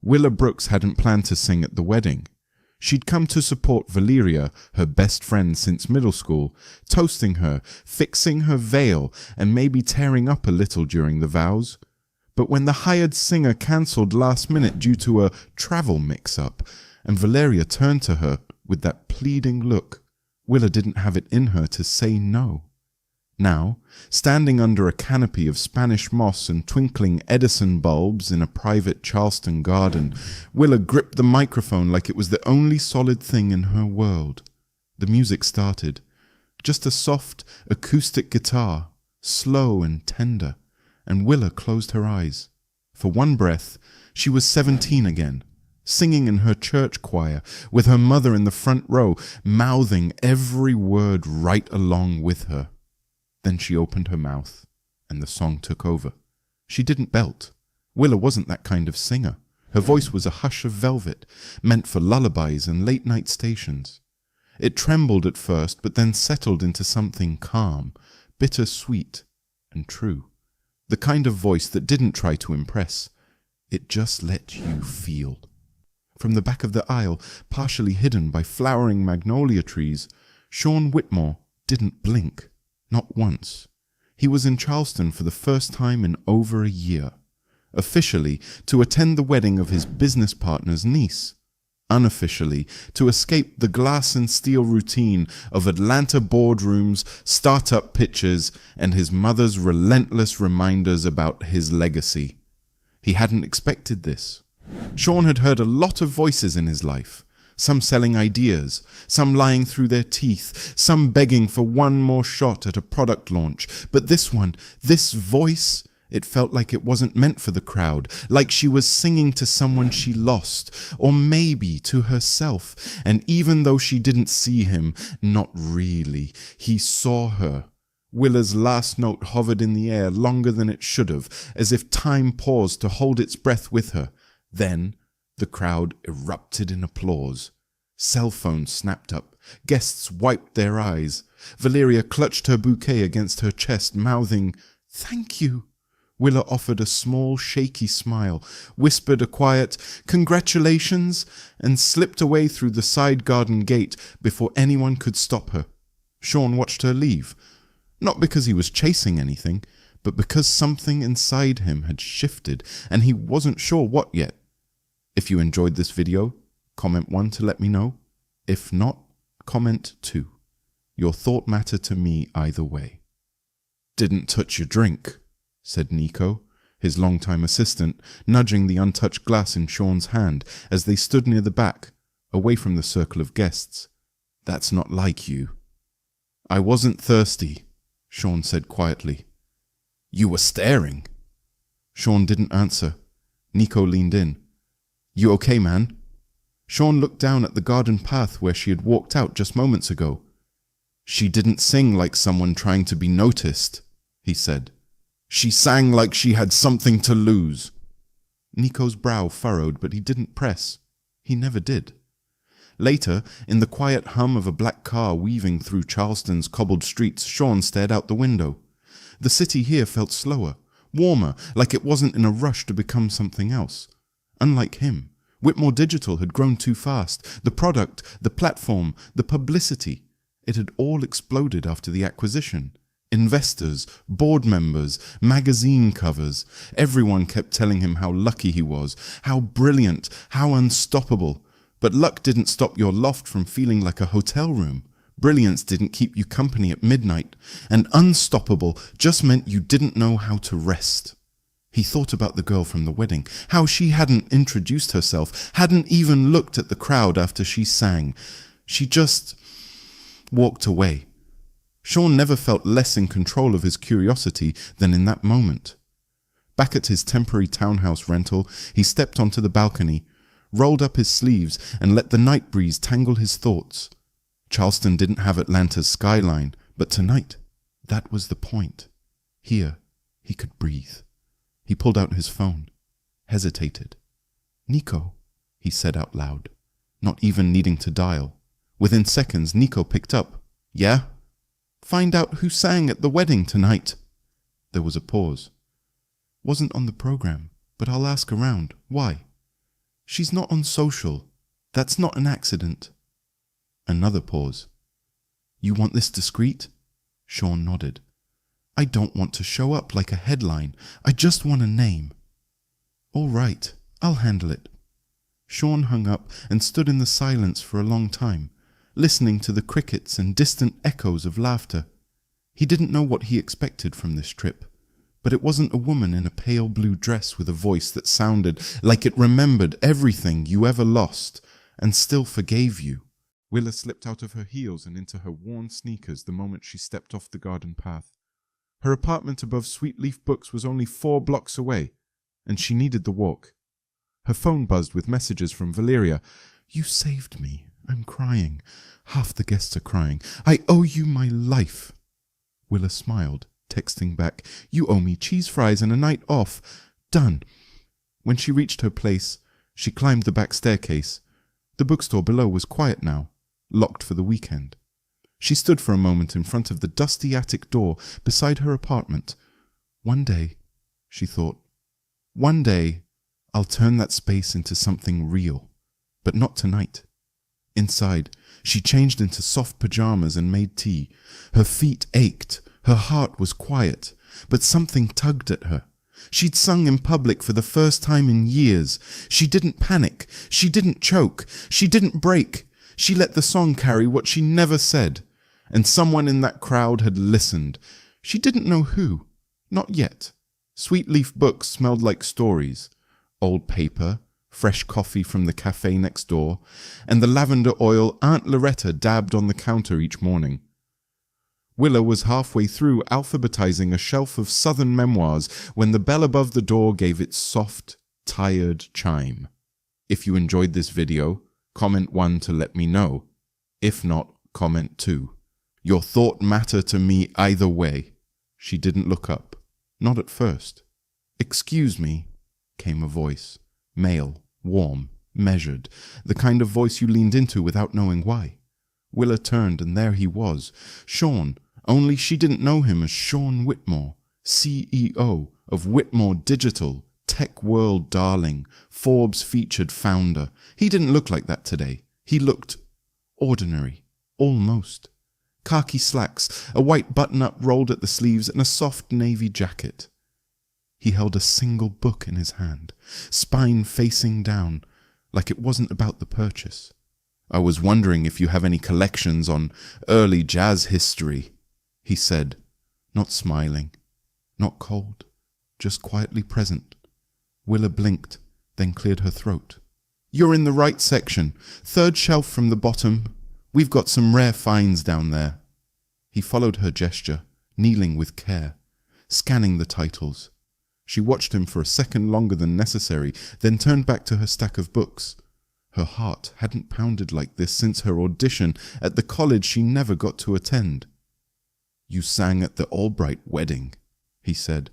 Willa Brooks hadn't planned to sing at the wedding. She'd come to support Valeria, her best friend since middle school, toasting her, fixing her veil, and maybe tearing up a little during the vows. But when the hired singer cancelled last minute due to a travel mix-up, and Valeria turned to her with that pleading look, Willa didn't have it in her to say no. Now, standing under a canopy of Spanish moss and twinkling Edison bulbs in a private Charleston garden, Willa gripped the microphone like it was the only solid thing in her world. The music started. Just a soft, acoustic guitar, slow and tender, and Willa closed her eyes. For one breath, she was 17 again, singing in her church choir, with her mother in the front row, mouthing every word right along with her. Then she opened her mouth, and the song took over. She didn't belt. Willa wasn't that kind of singer. Her voice was a hush of velvet, meant for lullabies and late-night stations. It trembled at first, but then settled into something calm, bitter-sweet, and true. The kind of voice that didn't try to impress. It just let you feel. From the back of the aisle, partially hidden by flowering magnolia trees, Sean Whitmore didn't blink. Not once. He was in Charleston for the first time in over a year. Officially, to attend the wedding of his business partner's niece. Unofficially, to escape the glass and steel routine of Atlanta boardrooms, startup pitches, and his mother's relentless reminders about his legacy. He hadn't expected this. Sean had heard a lot of voices in his life. Some selling ideas, some lying through their teeth, some begging for one more shot at a product launch. But this one, this voice, it felt like it wasn't meant for the crowd, like she was singing to someone she lost, or maybe to herself. And even though she didn't see him, not really, he saw her. Willa's last note hovered in the air longer than it should have, as if time paused to hold its breath with her. Then the crowd erupted in applause. Cell phones snapped up. Guests wiped their eyes. Valeria clutched her bouquet against her chest, mouthing, "Thank you." Willa offered a small, shaky smile, whispered a quiet, "Congratulations," and slipped away through the side garden gate before anyone could stop her. Sean watched her leave, not because he was chasing anything, but because something inside him had shifted, and he wasn't sure what yet. If you enjoyed this video, comment 1 to let me know. If not, comment 2. Your thought mattered to me either way. "Didn't touch your drink," said Nico, his longtime assistant, nudging the untouched glass in Sean's hand as they stood near the back, away from the circle of guests. "That's not like you." "I wasn't thirsty," Sean said quietly. "You were staring." Sean didn't answer. Nico leaned in. "You okay, man?" Sean looked down at the garden path where she had walked out just moments ago. "She didn't sing like someone trying to be noticed," he said. "She sang like she had something to lose." Nico's brow furrowed, but he didn't press. He never did. Later, in the quiet hum of a black car weaving through Charleston's cobbled streets, Sean stared out the window. The city here felt slower, warmer, like it wasn't in a rush to become something else. Unlike him, Whitmore Digital had grown too fast. The product, the platform, the publicity, it had all exploded after the acquisition. Investors, board members, magazine covers, everyone kept telling him how lucky he was, how brilliant, how unstoppable. But luck didn't stop your loft from feeling like a hotel room. Brilliance didn't keep you company at midnight. And unstoppable just meant you didn't know how to rest. He thought about the girl from the wedding, how she hadn't introduced herself, hadn't even looked at the crowd after she sang. She just walked away. Sean never felt less in control of his curiosity than in that moment. Back at his temporary townhouse rental, he stepped onto the balcony, rolled up his sleeves, and let the night breeze tangle his thoughts. Charleston didn't have Atlanta's skyline, but tonight, that was the point. Here, he could breathe. He pulled out his phone, hesitated. "Nico," he said out loud, not even needing to dial. Within seconds, Nico picked up. "Yeah?" "Find out who sang at the wedding tonight." There was a pause. "Wasn't on the program, but I'll ask around. Why?" She's not on social. That's not an accident. Another pause. You want this discreet? Sean nodded. I don't want to show up like a headline. I just want a name. All right, I'll handle it. Sean hung up and stood in the silence for a long time, listening to the crickets and distant echoes of laughter. He didn't know what he expected from this trip, but it wasn't a woman in a pale blue dress with a voice that sounded like it remembered everything you ever lost and still forgave you. Willa slipped out of her heels and into her worn sneakers the moment she stepped off the garden path. Her apartment above Sweet Leaf Books was only 4 blocks away, and she needed the walk. Her phone buzzed with messages from Valeria. You saved me. I'm crying. Half the guests are crying. I owe you my life. Willa smiled, texting back, You owe me cheese fries and a night off. Done. When she reached her place, she climbed the back staircase. The bookstore below was quiet now, locked for the weekend. She stood for a moment in front of the dusty attic door beside her apartment. One day, she thought, one day I'll turn that space into something real, but not tonight. Inside, she changed into soft pajamas and made tea. Her feet ached, her heart was quiet, but something tugged at her. She'd sung in public for the first time in years. She didn't panic, she didn't choke, she didn't break. She let the song carry what she never said, and someone in that crowd had listened. She didn't know who, not yet. Sweet Leaf Books smelled like stories. Old paper, fresh coffee from the cafe next door, and the lavender oil Aunt Loretta dabbed on the counter each morning. Willa was halfway through alphabetizing a shelf of Southern memoirs when the bell above the door gave its soft, tired chime. If you enjoyed this video, comment 1 to let me know. If not, comment 2. Your thought matter to me either way. She didn't look up. Not at first. Excuse me, came a voice. Male, warm, measured, the kind of voice you leaned into without knowing why. Willa turned and there he was, Sean, only she didn't know him as Sean Whitmore, CEO of Whitmore Digital, tech world darling, Forbes featured founder. He didn't look like that today. He looked ordinary, almost. Khaki slacks, a white button-up rolled at the sleeves, and a soft navy jacket. He held a single book in his hand, spine facing down, like it wasn't about the purchase. I was wondering if you have any collections on early jazz history, he said, not smiling, not cold, just quietly present. Willa blinked, then cleared her throat. You're in the right section, 3rd shelf from the bottom. We've got some rare finds down there. He followed her gesture, kneeling with care, scanning the titles. She watched him for a second longer than necessary, then turned back to her stack of books. Her heart hadn't pounded like this since her audition at the college she never got to attend. You sang at the Albright wedding, he said.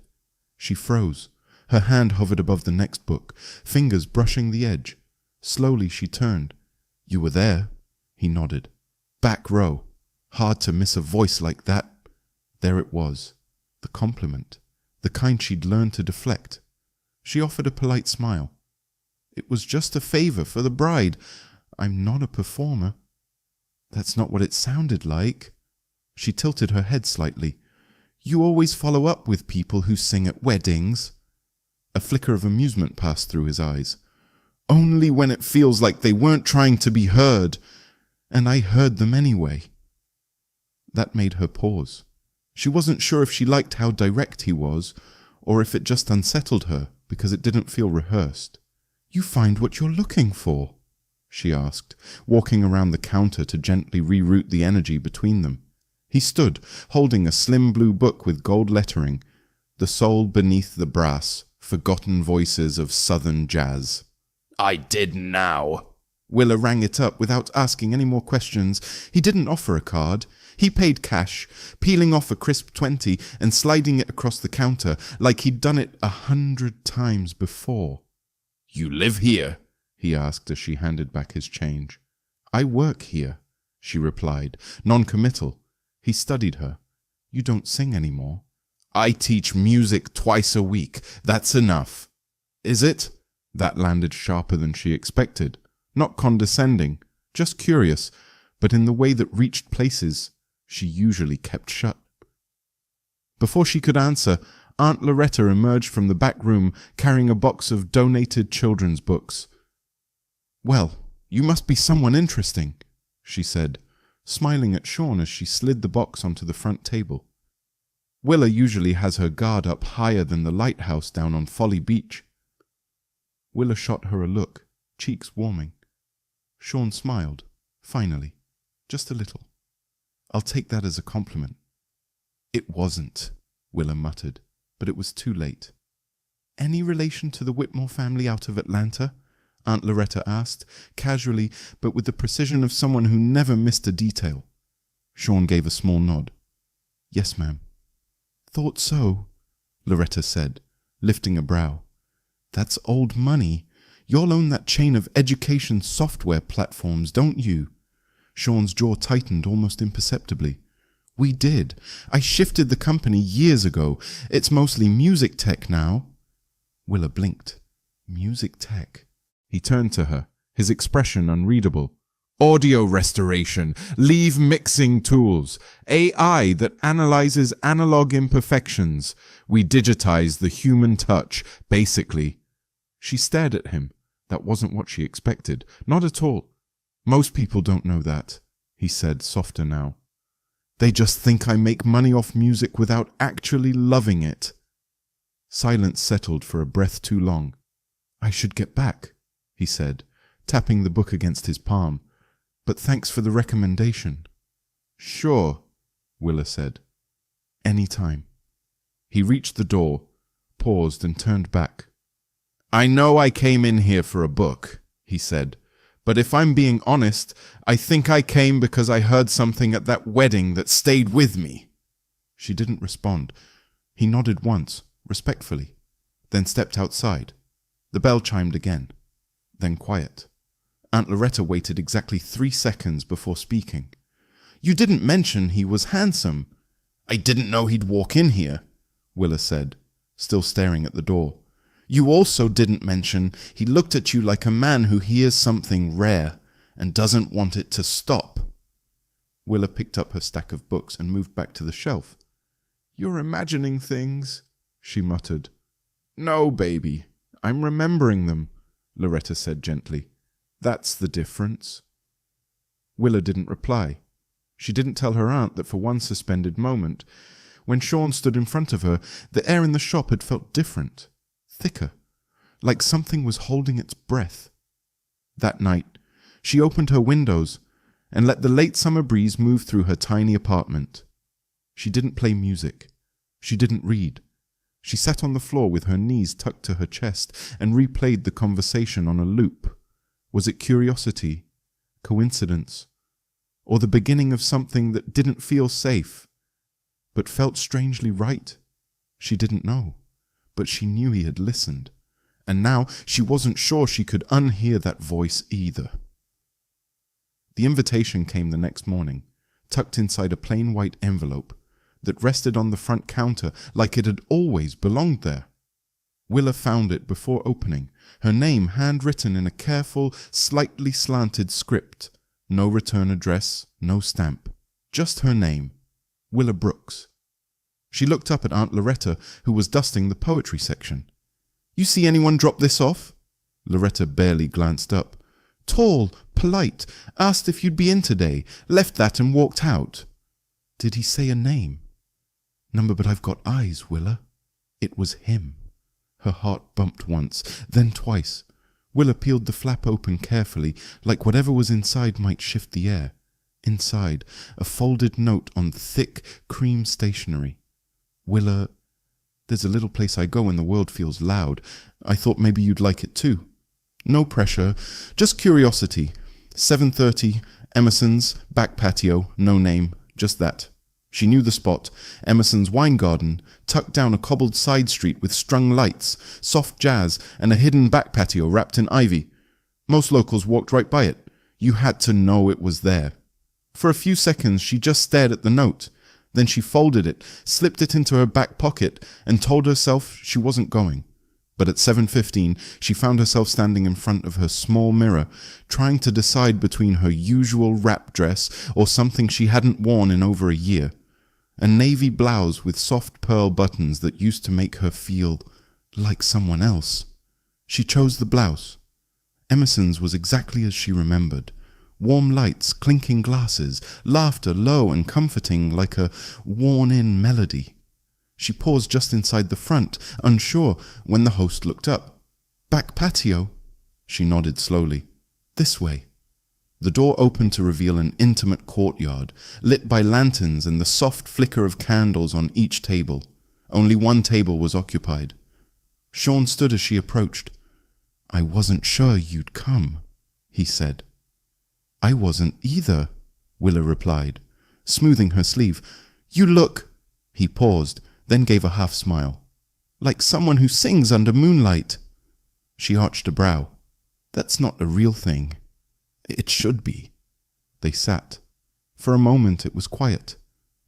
She froze. Her hand hovered above the next book, fingers brushing the edge. Slowly she turned. You were there, he nodded. Back row. Hard to miss a voice like that. There it was. The compliment. The kind she'd learned to deflect. She offered a polite smile. It was just a favor for the bride. I'm not a performer. That's not what it sounded like. She tilted her head slightly. You always follow up with people who sing at weddings. A flicker of amusement passed through his eyes. Only when it feels like they weren't trying to be heard. And I heard them anyway. That made her pause. She wasn't sure if she liked how direct he was, or if it just unsettled her because it didn't feel rehearsed. You find what you're looking for? She asked, walking around the counter to gently reroute the energy between them. He stood, holding a slim blue book with gold lettering, The Soul Beneath the Brass, Forgotten Voices of Southern Jazz. I did now. Willa rang it up without asking any more questions. He didn't offer a card. He paid cash, peeling off a crisp 20 and sliding it across the counter like he'd done it 100 times before. You live here? He asked as she handed back his change. I work here, she replied, non-committal. He studied her. You don't sing anymore. I teach music twice a week. That's enough. Is it? That landed sharper than she expected. Not condescending, just curious, but in the way that reached places she usually kept shut. Before she could answer, Aunt Loretta emerged from the back room carrying a box of donated children's books. "Well, you must be someone interesting," she said, smiling at Sean as she slid the box onto the front table. Willa usually has her guard up higher than the lighthouse down on Folly Beach. Willa shot her a look, cheeks warming. Sean smiled, finally, just a little. "I'll take that as a compliment." "It wasn't," Willa muttered, but it was too late. "Any relation to the Whitmore family out of Atlanta?" Aunt Loretta asked, casually, but with the precision of someone who never missed a detail. Sean gave a small nod. "Yes, ma'am." "Thought so," Loretta said, lifting a brow. "That's old money. Y'all own that chain of education software platforms, don't you?" Sean's jaw tightened almost imperceptibly. "We did. I shifted the company years ago. It's mostly music tech now." Willa blinked. Music tech. He turned to her, his expression unreadable. "Audio restoration, leave mixing tools, AI that analyzes analog imperfections. We digitize the human touch, basically." She stared at him. That wasn't what she expected. Not at all. "Most people don't know that," he said, softer now. "They just think I make money off music without actually loving it." Silence settled for a breath too long. "I should get back," he said, tapping the book against his palm. "But thanks for the recommendation." "Sure," Willa said. "Any time." He reached the door, paused and turned back. "I know I came in here for a book," he said, "but if I'm being honest, I think I came because I heard something at that wedding that stayed with me." She didn't respond. He nodded once, respectfully, then stepped outside. The bell chimed again, then quiet. Aunt Loretta waited exactly 3 seconds before speaking. "You didn't mention he was handsome." "I didn't know he'd walk in here," Willa said, still staring at the door. "You also didn't mention he looked at you like a man who hears something rare and doesn't want it to stop." Willa picked up her stack of books and moved back to the shelf. "You're imagining things," she muttered. "No, baby, I'm remembering them," Loretta said gently. "That's the difference." Willa didn't reply. She didn't tell her aunt that for one suspended moment, when Sean stood in front of her, the air in the shop had felt different, thicker, like something was holding its breath. That night, she opened her windows and let the late summer breeze move through her tiny apartment. She didn't play music. She didn't read. She sat on the floor with her knees tucked to her chest and replayed the conversation on a loop. Was it curiosity, coincidence, or the beginning of something that didn't feel safe, but felt strangely right? She didn't know, but she knew he had listened, and now she wasn't sure she could unhear that voice either. The invitation came the next morning, tucked inside a plain white envelope that rested on the front counter like it had always belonged there. Willa found it before opening, her name handwritten in a careful, slightly slanted script. No return address, no stamp. Just her name, Willa Brooks. She looked up at Aunt Loretta, who was dusting the poetry section. "You see anyone drop this off?" Loretta barely glanced up. "Tall, polite, asked if you'd be in today, left that and walked out." "Did he say a name?" "Number, but I've got eyes, Willa." It was him. Her heart bumped once, then twice. Willa peeled the flap open carefully, like whatever was inside might shift the air. Inside, a folded note on thick, cream stationery. "Willa, there's a little place I go when the world feels loud. I thought maybe you'd like it too. No pressure, just curiosity. 7:30, Emerson's, back patio, no name, just that." She knew the spot, Emerson's wine garden, tucked down a cobbled side street with strung lights, soft jazz, and a hidden back patio wrapped in ivy. Most locals walked right by it. You had to know it was there. For a few seconds she just stared at the note. Then she folded it, slipped it into her back pocket, and told herself she wasn't going. But at 7:15, she found herself standing in front of her small mirror, trying to decide between her usual wrap dress or something she hadn't worn in over a year. A navy blouse with soft pearl buttons that used to make her feel like someone else. She chose the blouse. Emerson's was exactly as she remembered. Warm lights, clinking glasses, laughter low and comforting like a worn-in melody. She paused just inside the front, unsure, when the host looked up. "Back patio?" She nodded slowly. "This way." The door opened to reveal an intimate courtyard, lit by lanterns and the soft flicker of candles on each table. Only one table was occupied. Sean stood as she approached. "I wasn't sure you'd come," he said. "I wasn't either," Willa replied, smoothing her sleeve. "You look—" He paused, then gave a half-smile. "Like someone who sings under moonlight." She arched a brow. "That's not a real thing." "It should be." They sat. For a moment it was quiet,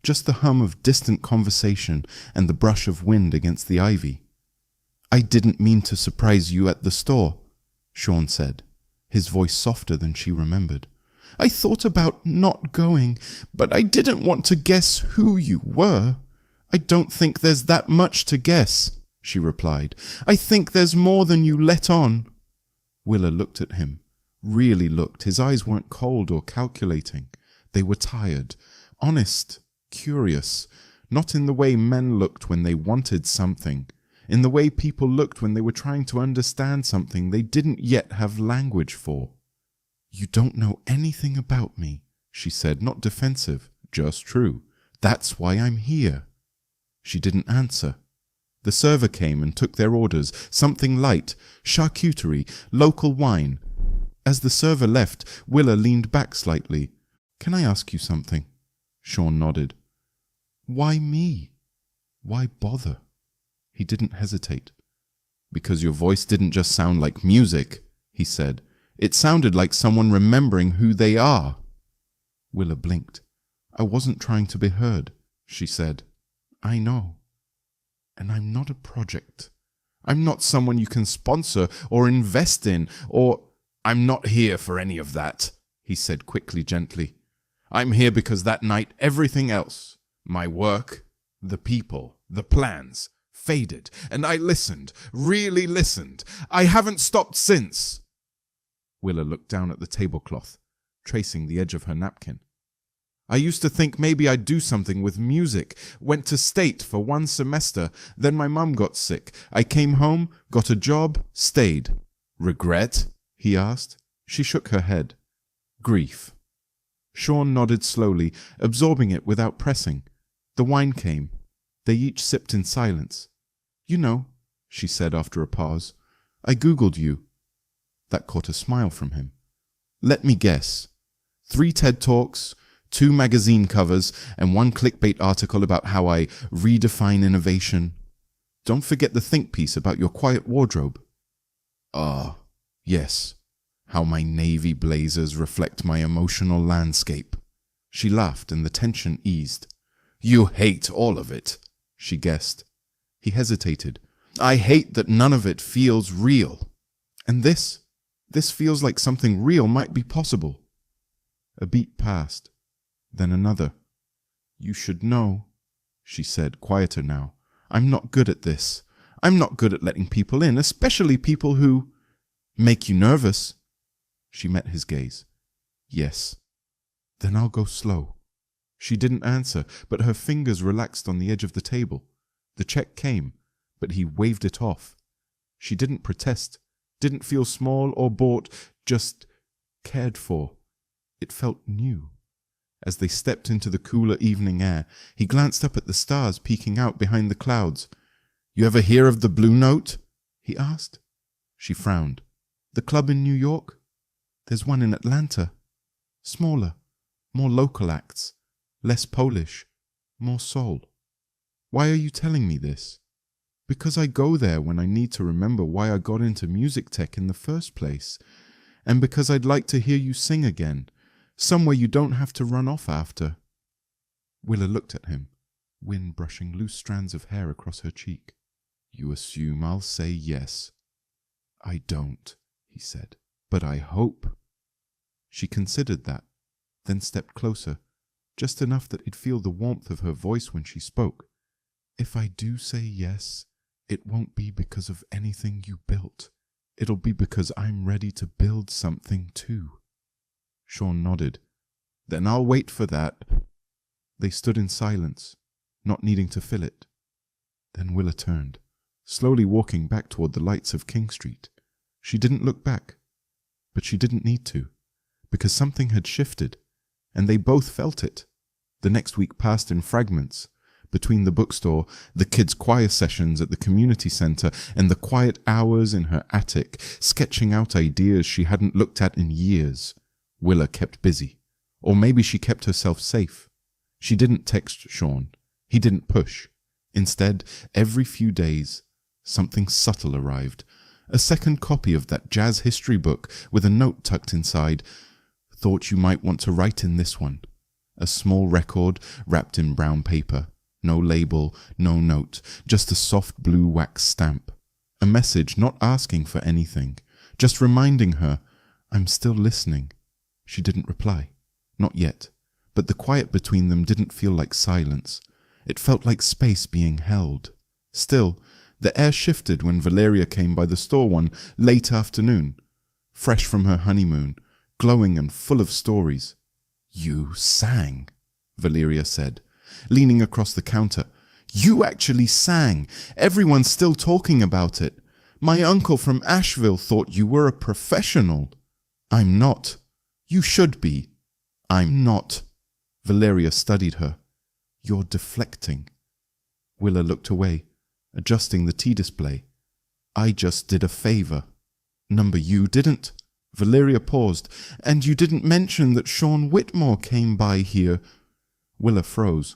just the hum of distant conversation and the brush of wind against the ivy. "I didn't mean to surprise you at the store," Sean said, his voice softer than she remembered. "I thought about not going, but I didn't want to guess who you were." "I don't think there's that much to guess," she replied. "I think there's more than you let on." Willa looked at him, really looked. His eyes weren't cold or calculating. They were tired, honest, curious, not in the way men looked when they wanted something, in the way people looked when they were trying to understand something they didn't yet have language for. "You don't know anything about me," she said, not defensive, just true. "That's why I'm here." She didn't answer. The server came and took their orders, something light, charcuterie, local wine. As the server left, Willa leaned back slightly. "Can I ask you something?" Sean nodded. "Why me? Why bother?" He didn't hesitate. "Because your voice didn't just sound like music," he said. "It sounded like someone remembering who they are." Willa blinked. "I wasn't trying to be heard," she said. "I know. And I'm not a project. I'm not someone you can sponsor or invest in or—" "I'm not here for any of that," he said quickly, gently. "I'm here because that night everything else, my work, the people, the plans, faded, and I listened, really listened. I haven't stopped since." Willa looked down at the tablecloth, tracing the edge of her napkin. "I used to think maybe I'd do something with music. Went to state for 1 semester. Then my mum got sick. I came home, got a job, stayed." "Regret?" he asked. She shook her head. "Grief." Sean nodded slowly, absorbing it without pressing. The wine came. They each sipped in silence. "You know," she said after a pause, "I Googled you." That caught a smile from him. "Let me guess. 3 TED Talks, 2 magazine covers, and 1 clickbait article about how I redefine innovation. Don't forget the think piece about your quiet wardrobe." "Ah, yes. How my navy blazers reflect my emotional landscape." She laughed and the tension eased. "You hate all of it," she guessed. He hesitated. "I hate that none of it feels real. And this feels like something real might be possible." A beat passed, then another. "You should know," she said, quieter now. "I'm not good at this. I'm not good at letting people in, especially people who make you nervous." She met his gaze. "Yes." "Then I'll go slow." She didn't answer, but her fingers relaxed on the edge of the table. The check came, but he waved it off. She didn't protest, didn't feel small or bought, just cared for. It felt new. As they stepped into the cooler evening air, he glanced up at the stars peeking out behind the clouds. "You ever hear of the Blue Note?" he asked. She frowned. "The club in New York? There's one in Atlanta. Smaller, more local acts, less Polish, more soul." "Why are you telling me this?" "Because I go there when I need to remember why I got into music tech in the first place, and because I'd like to hear you sing again, somewhere you don't have to run off after." Willa looked at him, wind brushing loose strands of hair across her cheek. You assume I'll say yes. I don't, he said, but I hope. She considered that, then stepped closer, just enough that he'd feel the warmth of her voice when she spoke. If I do say yes, it won't be because of anything you built. It'll be because I'm ready to build something too. Sean nodded. Then I'll wait for that. They stood in silence, not needing to fill it. Then Willa turned, slowly walking back toward the lights of King Street. She didn't look back, but she didn't need to, because something had shifted, and they both felt it. The next week passed in fragments, between the bookstore, the kids' choir sessions at the community center, and the quiet hours in her attic, sketching out ideas she hadn't looked at in years. Willa kept busy. Or maybe she kept herself safe. She didn't text Sean. He didn't push. Instead, every few days, something subtle arrived. A second copy of that jazz history book with a note tucked inside. Thought you might want to write in this one. A small record wrapped in brown paper. No label, no note, just a soft blue wax stamp. A message not asking for anything, just reminding her, I'm still listening. She didn't reply. Not yet. But the quiet between them didn't feel like silence. It felt like space being held. Still, the air shifted when Valeria came by the store one late afternoon, fresh from her honeymoon, glowing and full of stories. You sang, Valeria said, leaning across the counter. You actually sang. Everyone's still talking about it. My uncle from Asheville thought you were a professional. I'm not. You should be. I'm not. Valeria studied her. You're deflecting. Willa looked away, adjusting the tea display. I just did a favor. Number you didn't. Valeria paused. And you didn't mention that Sean Whitmore came by here. Willa froze.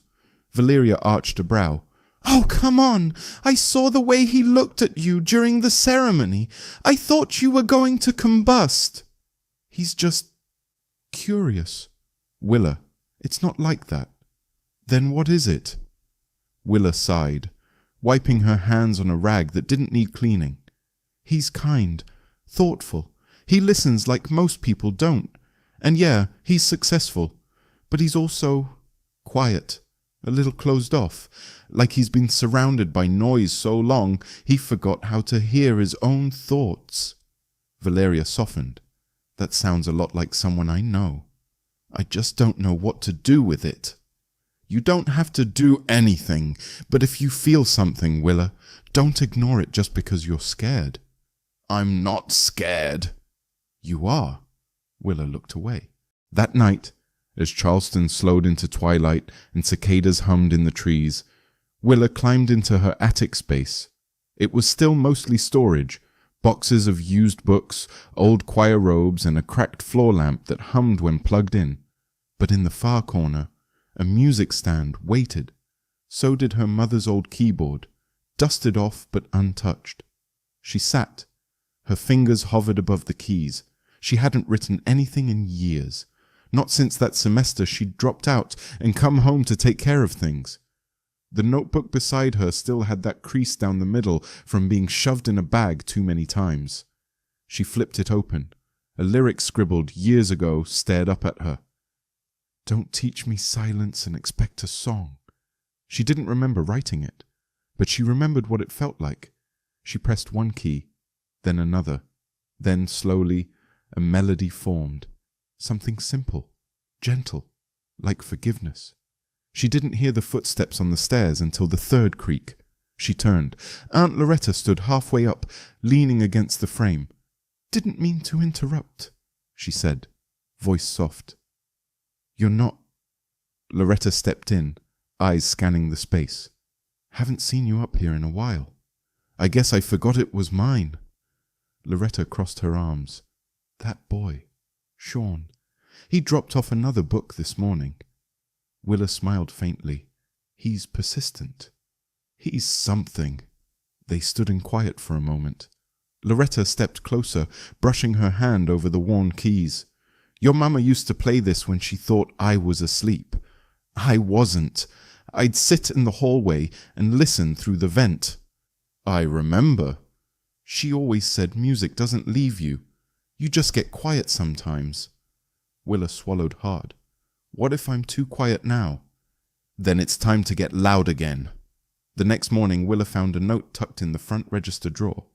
Valeria arched a brow. Oh, come on! I saw the way he looked at you during the ceremony. I thought you were going to combust. He's just curious. Willa, it's not like that. Then what is it? Willa sighed, wiping her hands on a rag that didn't need cleaning. He's kind, thoughtful. He listens like most people don't. And yeah, he's successful. But he's also quiet, a little closed off, like he's been surrounded by noise so long he forgot how to hear his own thoughts. Valeria softened. That sounds a lot like someone I know. I just don't know what to do with it. You don't have to do anything, but if you feel something, Willa, don't ignore it just because you're scared. I'm not scared. You are. Willa looked away. That night, as Charleston slowed into twilight and cicadas hummed in the trees, Willa climbed into her attic space. It was still mostly storage, boxes of used books, old choir robes, and a cracked floor lamp that hummed when plugged in. But in the far corner, a music stand waited. So did her mother's old keyboard, dusted off but untouched. She sat. Her fingers hovered above the keys. She hadn't written anything in years. Not since that semester she'd dropped out and come home to take care of things. The notebook beside her still had that crease down the middle from being shoved in a bag too many times. She flipped it open. A lyric scribbled years ago stared up at her. Don't teach me silence and expect a song. She didn't remember writing it, but she remembered what it felt like. She pressed one key, then another. Then, slowly, a melody formed. Something simple, gentle, like forgiveness. She didn't hear the footsteps on the stairs until the third creak. She turned. Aunt Loretta stood halfway up, leaning against the frame. Didn't mean to interrupt, she said, voice soft. You're not... Loretta stepped in, eyes scanning the space. Haven't seen you up here in a while. I guess I forgot it was mine. Loretta crossed her arms. That boy, Sean. He dropped off another book this morning. Willa smiled faintly. He's persistent. He's something. They stood in quiet for a moment. Loretta stepped closer, brushing her hand over the worn keys. Your mama used to play this when she thought I was asleep. I wasn't. I'd sit in the hallway and listen through the vent. I remember. She always said music doesn't leave you. You just get quiet sometimes. Willa swallowed hard. What if I'm too quiet now? Then it's time to get loud again. The next morning, Willa found a note tucked in the front register drawer.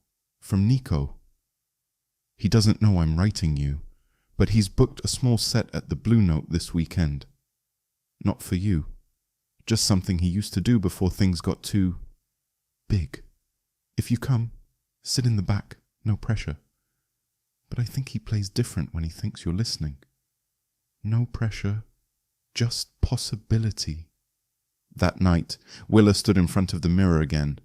From Nico. He doesn't know I'm writing you, but he's booked a small set at the Blue Note this weekend. Not for you. Just something he used to do before things got too big. If you come, sit in the back, no pressure. But I think he plays different when he thinks you're listening. No pressure, just possibility. That night, Willa stood in front of the mirror again.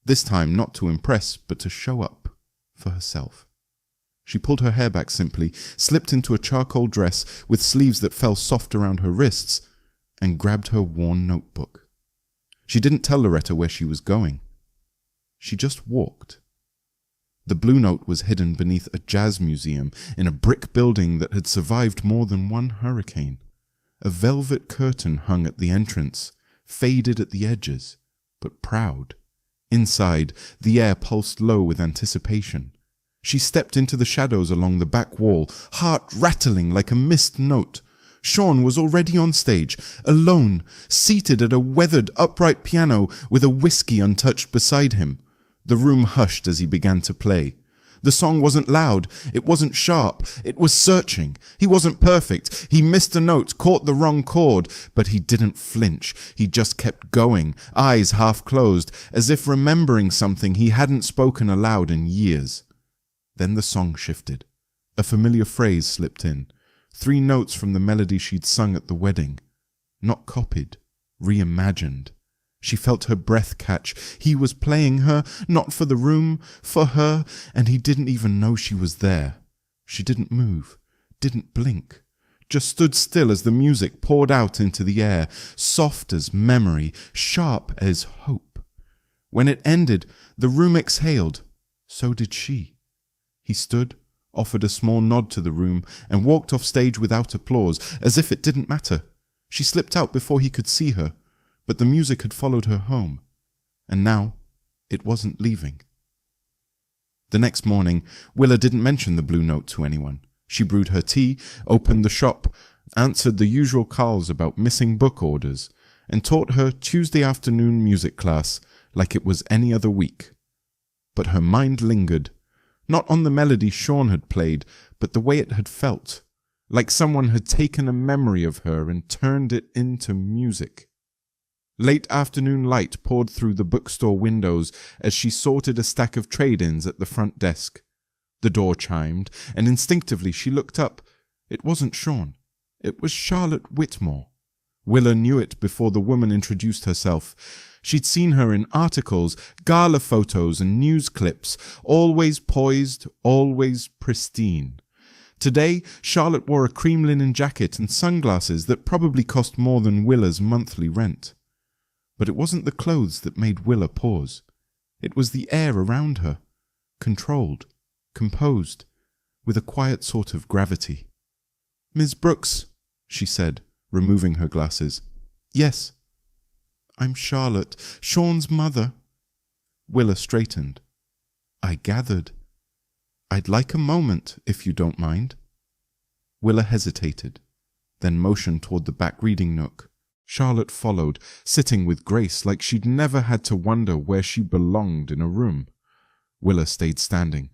This time not to impress, but to show up for herself. She pulled her hair back simply, slipped into a charcoal dress with sleeves that fell soft around her wrists, and grabbed her worn notebook. She didn't tell Loretta where she was going. She just walked. The Blue Note was hidden beneath a jazz museum in a brick building that had survived more than one hurricane. A velvet curtain hung at the entrance, faded at the edges, but proud. Inside, the air pulsed low with anticipation. She stepped into the shadows along the back wall, heart rattling like a missed note. Sean was already on stage, alone, seated at a weathered upright piano with a whiskey untouched beside him. The room hushed as he began to play. The song wasn't loud, it wasn't sharp, it was searching. He wasn't perfect, he missed a note, caught the wrong chord, but he didn't flinch. He just kept going, eyes half closed, as if remembering something he hadn't spoken aloud in years. Then the song shifted. A familiar phrase slipped in. 3 notes from the melody she'd sung at the wedding. Not copied, reimagined. She felt her breath catch. He was playing her, not for the room, for her, and he didn't even know she was there. She didn't move, didn't blink, just stood still as the music poured out into the air, soft as memory, sharp as hope. When it ended, the room exhaled. So did she. He stood, offered a small nod to the room, and walked off stage without applause, as if it didn't matter. She slipped out before he could see her. But the music had followed her home, and now it wasn't leaving. The next morning, Willa didn't mention the Blue Note to anyone. She brewed her tea, opened the shop, answered the usual calls about missing book orders, and taught her Tuesday afternoon music class like it was any other week. But her mind lingered, not on the melody Sean had played, but the way it had felt, like someone had taken a memory of her and turned it into music. Late afternoon light poured through the bookstore windows as she sorted a stack of trade-ins at the front desk. The door chimed, and instinctively she looked up. It wasn't Sean. It was Charlotte Whitmore. Willa knew it before the woman introduced herself. She'd seen her in articles, gala photos, and news clips, always poised, always pristine. Today, Charlotte wore a cream linen jacket and sunglasses that probably cost more than Willa's monthly rent. But it wasn't the clothes that made Willa pause. It was the air around her, controlled, composed, with a quiet sort of gravity. "Miss Brooks," she said, removing her glasses. "Yes." "I'm Charlotte, Sean's mother." Willa straightened. "I gathered. I'd like a moment, if you don't mind." Willa hesitated, then motioned toward the back reading nook. Charlotte followed, sitting with grace like she'd never had to wonder where she belonged in a room. Willa stayed standing.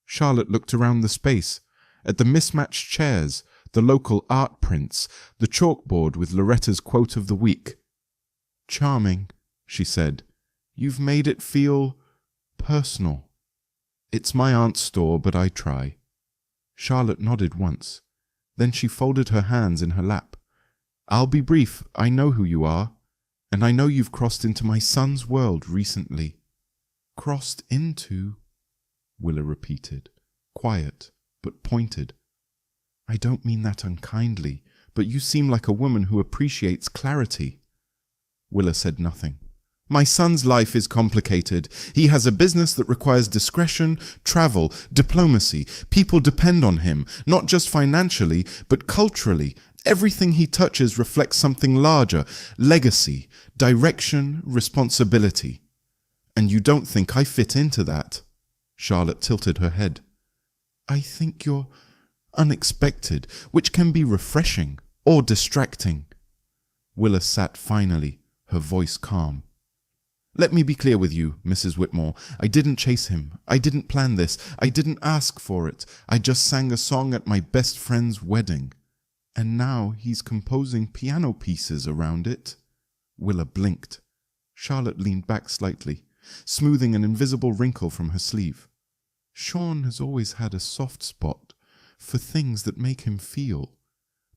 Charlotte looked around the space, at the mismatched chairs, the local art prints, the chalkboard with Loretta's quote of the week. "Charming," she said. "You've made it feel personal." "It's my aunt's store, but I try." Charlotte nodded once. Then she folded her hands in her lap. "I'll be brief. I know who you are, and I know you've crossed into my son's world recently." "Crossed into?" Willa repeated, quiet but pointed. "I don't mean that unkindly, but you seem like a woman who appreciates clarity." Willa said nothing. "My son's life is complicated. He has a business that requires discretion, travel, diplomacy. People depend on him, not just financially, but culturally. Everything he touches reflects something larger: legacy, direction, responsibility. And you don't think I fit into that? Charlotte tilted her head. I think you're unexpected, which can be refreshing or distracting. Willa sat finally, her voice calm. Let me be clear with you, Mrs. Whitmore. I didn't chase him. I didn't plan this. I didn't ask for it. I just sang a song at my best friend's wedding. And now he's composing piano pieces around it. Willa blinked. Charlotte leaned back slightly, smoothing an invisible wrinkle from her sleeve. Sean has always had a soft spot for things that make him feel,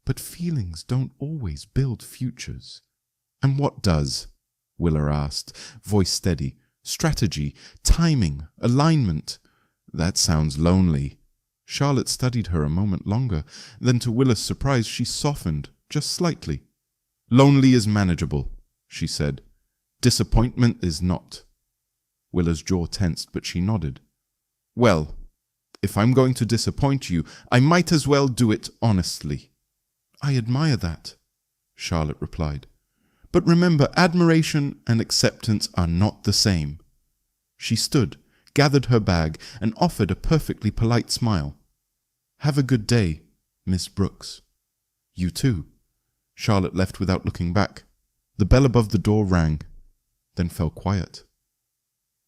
but feelings don't always build futures. And what does? Willa asked, voice steady. Strategy, timing, alignment. That sounds lonely. Charlotte studied her a moment longer, then to Willa's surprise she softened, just slightly. Lonely is manageable, she said. Disappointment is not. Willa's jaw tensed, but she nodded. Well, if I'm going to disappoint you, I might as well do it honestly. I admire that, Charlotte replied. But remember, admiration and acceptance are not the same. She stood, gathered her bag, and offered a perfectly polite smile. Have a good day, Miss Brooks. You too. Charlotte left without looking back. The bell above the door rang, then fell quiet.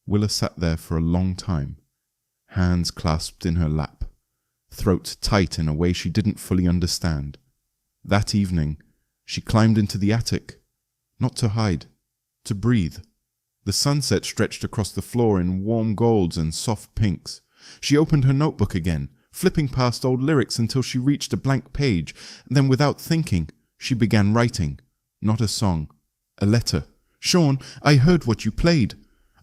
Willa sat there for a long time, hands clasped in her lap, throat tight in a way she didn't fully understand. That evening, she climbed into the attic, not to hide, to breathe. The sunset stretched across the floor in warm golds and soft pinks. She opened her notebook again, flipping past old lyrics until she reached a blank page. Then, without thinking, she began writing. Not a song, a letter. Sean, I heard what you played.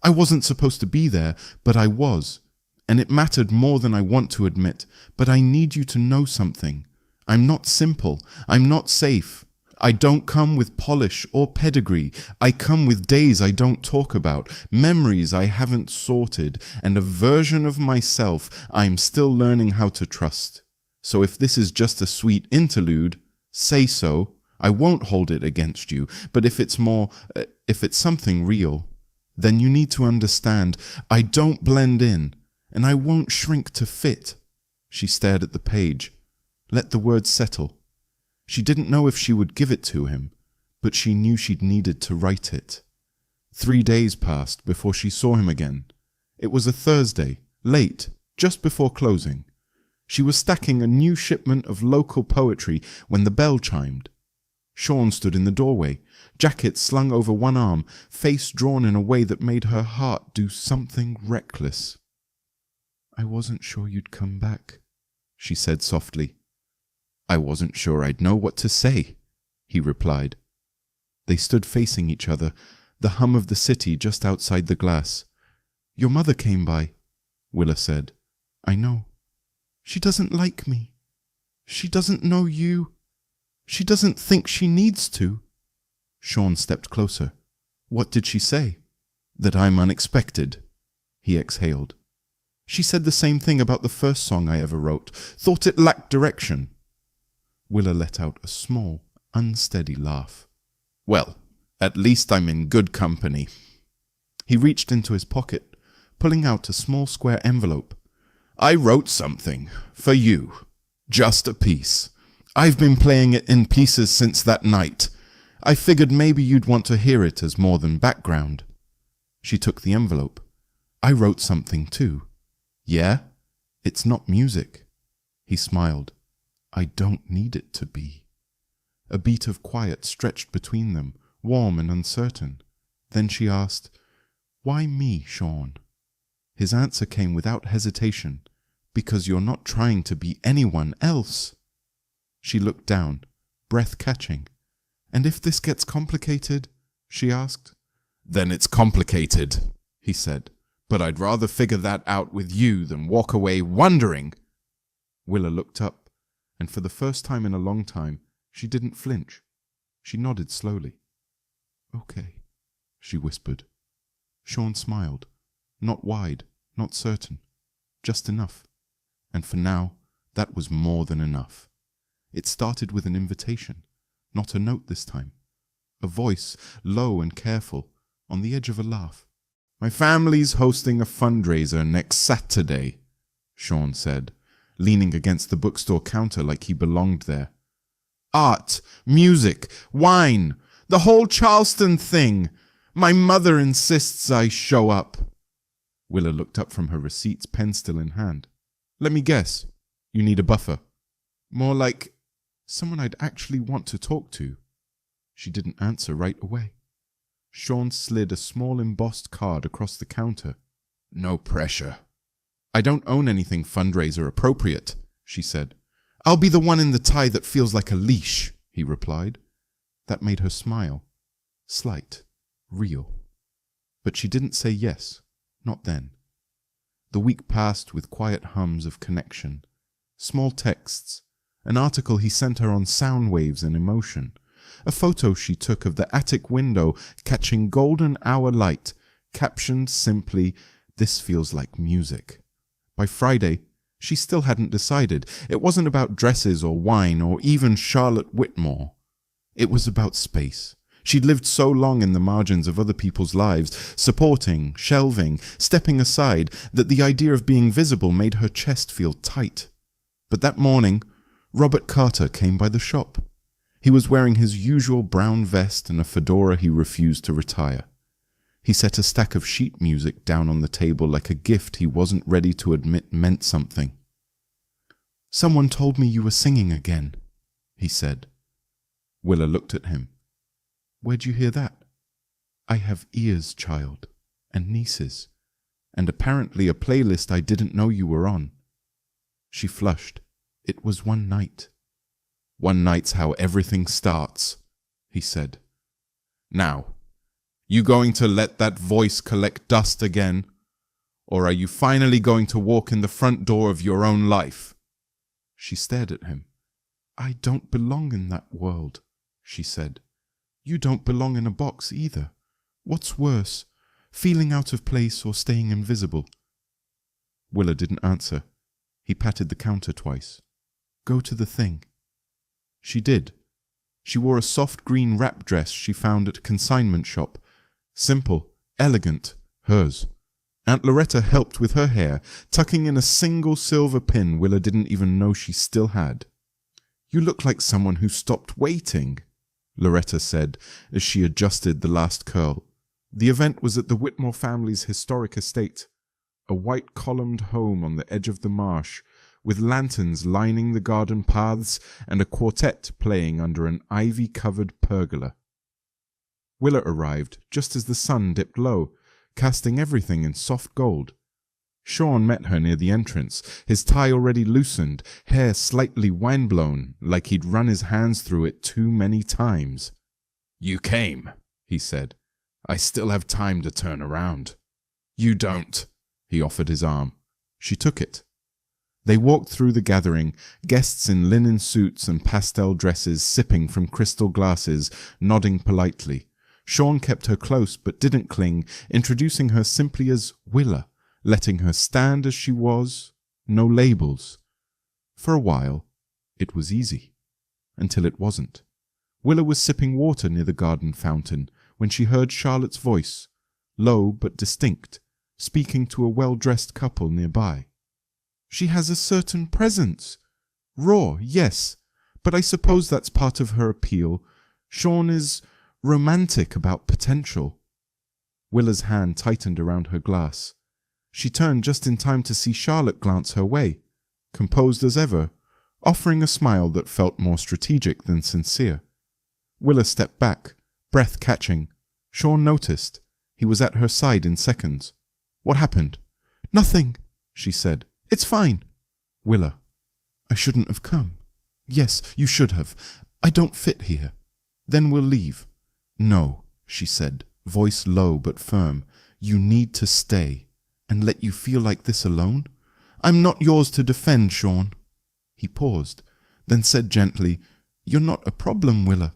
I wasn't supposed to be there, but I was. And it mattered more than I want to admit. But I need you to know something. I'm not simple. I'm not safe. I don't come with polish or pedigree. I come with days I don't talk about, memories I haven't sorted, and a version of myself I'm still learning how to trust. So if this is just a sweet interlude, say so. I won't hold it against you. But if it's something real, then you need to understand I don't blend in, and I won't shrink to fit. She stared at the page. Let the words settle. She didn't know if she would give it to him, but she knew she'd needed to write it. 3 days passed before she saw him again. It was a Thursday, late, just before closing. She was stacking a new shipment of local poetry when the bell chimed. Sean stood in the doorway, jacket slung over one arm, face drawn in a way that made her heart do something reckless. I wasn't sure you'd come back, she said softly. I wasn't sure I'd know what to say, he replied. They stood facing each other, the hum of the city just outside the glass. Your mother came by, Willa said. I know. She doesn't like me. She doesn't know you. She doesn't think she needs to. Sean stepped closer. What did she say? That I'm unexpected, he exhaled. She said the same thing about the first song I ever wrote, thought it lacked direction. Willa let out a small, unsteady laugh. Well, at least I'm in good company. He reached into his pocket, pulling out a small square envelope. I wrote something, for you. Just a piece. I've been playing it in pieces since that night. I figured maybe you'd want to hear it as more than background. She took the envelope. I wrote something too. Yeah? It's not music. He smiled. I don't need it to be. A beat of quiet stretched between them, warm and uncertain. Then she asked, Why me, Sean? His answer came without hesitation. Because you're not trying to be anyone else. She looked down, breath catching. And if this gets complicated? She asked. Then it's complicated, he said. But I'd rather figure that out with you than walk away wondering. Willa looked up. And for the first time in a long time, she didn't flinch. She nodded slowly. Okay, she whispered. Sean smiled, not wide, not certain, just enough. And for now, that was more than enough. It started with an invitation, not a note this time. A voice, low and careful, on the edge of a laugh. My family's hosting a fundraiser next Saturday, Sean said, leaning against the bookstore counter like he belonged there. Art, music, wine, the whole Charleston thing. My mother insists I show up. Willa looked up from her receipts, pen still in hand. Let me guess, you need a buffer. More like someone I'd actually want to talk to. She didn't answer right away. Sean slid a small embossed card across the counter. No pressure. I don't own anything fundraiser appropriate, she said. I'll be the one in the tie that feels like a leash, he replied. That made her smile. Slight. Real. But she didn't say yes. Not then. The week passed with quiet hums of connection. Small texts. An article he sent her on sound waves and emotion. A photo she took of the attic window catching golden hour light, captioned simply, "This feels like music." By Friday, she still hadn't decided. It wasn't about dresses or wine or even Charlotte Whitmore. It was about space. She'd lived so long in the margins of other people's lives, supporting, shelving, stepping aside, that the idea of being visible made her chest feel tight. But that morning, Robert Carter came by the shop. He was wearing his usual brown vest and a fedora he refused to retire. He set a stack of sheet music down on the table like a gift he wasn't ready to admit meant something. Someone told me you were singing again, he said. Willa looked at him. Where'd you hear that? I have ears, child, and nieces, and apparently a playlist I didn't know you were on. She flushed. It was one night. One night's how everything starts, he said. Now, you going to let that voice collect dust again? Or are you finally going to walk in the front door of your own life? She stared at him. I don't belong in that world, she said. You don't belong in a box either. What's worse, feeling out of place or staying invisible? Willa didn't answer. He patted the counter twice. Go to the thing. She did. She wore a soft green wrap dress she found at a consignment shop. Simple, elegant, hers. Aunt Loretta helped with her hair, tucking in a single silver pin Willa didn't even know she still had. You look like someone who stopped waiting, Loretta said as she adjusted the last curl. The event was at the Whitmore family's historic estate, a white-columned home on the edge of the marsh, with lanterns lining the garden paths and a quartet playing under an ivy-covered pergola. Willa arrived just as the sun dipped low, casting everything in soft gold. Sean met her near the entrance, his tie already loosened, hair slightly windblown, like he'd run his hands through it too many times. You came, he said. I still have time to turn around. You don't. He offered his arm. She took it. They walked through the gathering, guests in linen suits and pastel dresses sipping from crystal glasses, nodding politely. Sean kept her close but didn't cling, introducing her simply as Willa, letting her stand as she was, no labels. For a while, it was easy. Until it wasn't. Willa was sipping water near the garden fountain when she heard Charlotte's voice, low but distinct, speaking to a well-dressed couple nearby. She has a certain presence. Raw, yes, but I suppose that's part of her appeal. Sean is romantic about potential. Willa's hand tightened around her glass. She turned just in time to see Charlotte glance her way, composed as ever, offering a smile that felt more strategic than sincere. Willa stepped back, breath catching. Sean noticed. He was at her side in seconds. What happened? Nothing, she said. It's fine. Willa, I shouldn't have come. Yes, you should have. I don't fit here. Then we'll leave. No, she said, voice low but firm. You need to stay. And let you feel like this alone? I'm not yours to defend, Sean. He paused, then said gently, You're not a problem, Willa.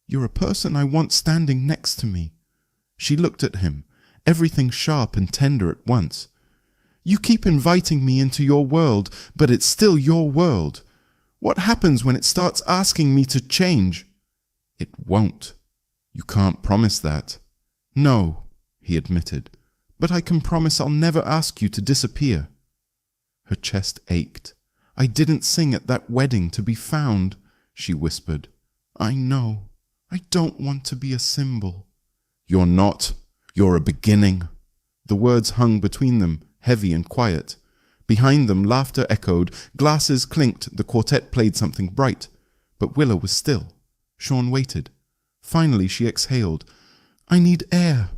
You're a person I want standing next to me. She looked at him, everything sharp and tender at once. You keep inviting me into your world, but it's still your world. What happens when it starts asking me to change? It won't. You can't promise that. No, he admitted. But I can promise I'll never ask you to disappear." Her chest ached. "I didn't sing at that wedding to be found," she whispered. "I know. I don't want to be a symbol." "You're not. You're a beginning." The words hung between them, heavy and quiet. Behind them, laughter echoed, glasses clinked, the quartet played something bright. But Willa was still. Sean waited. Finally she exhaled. "I need air.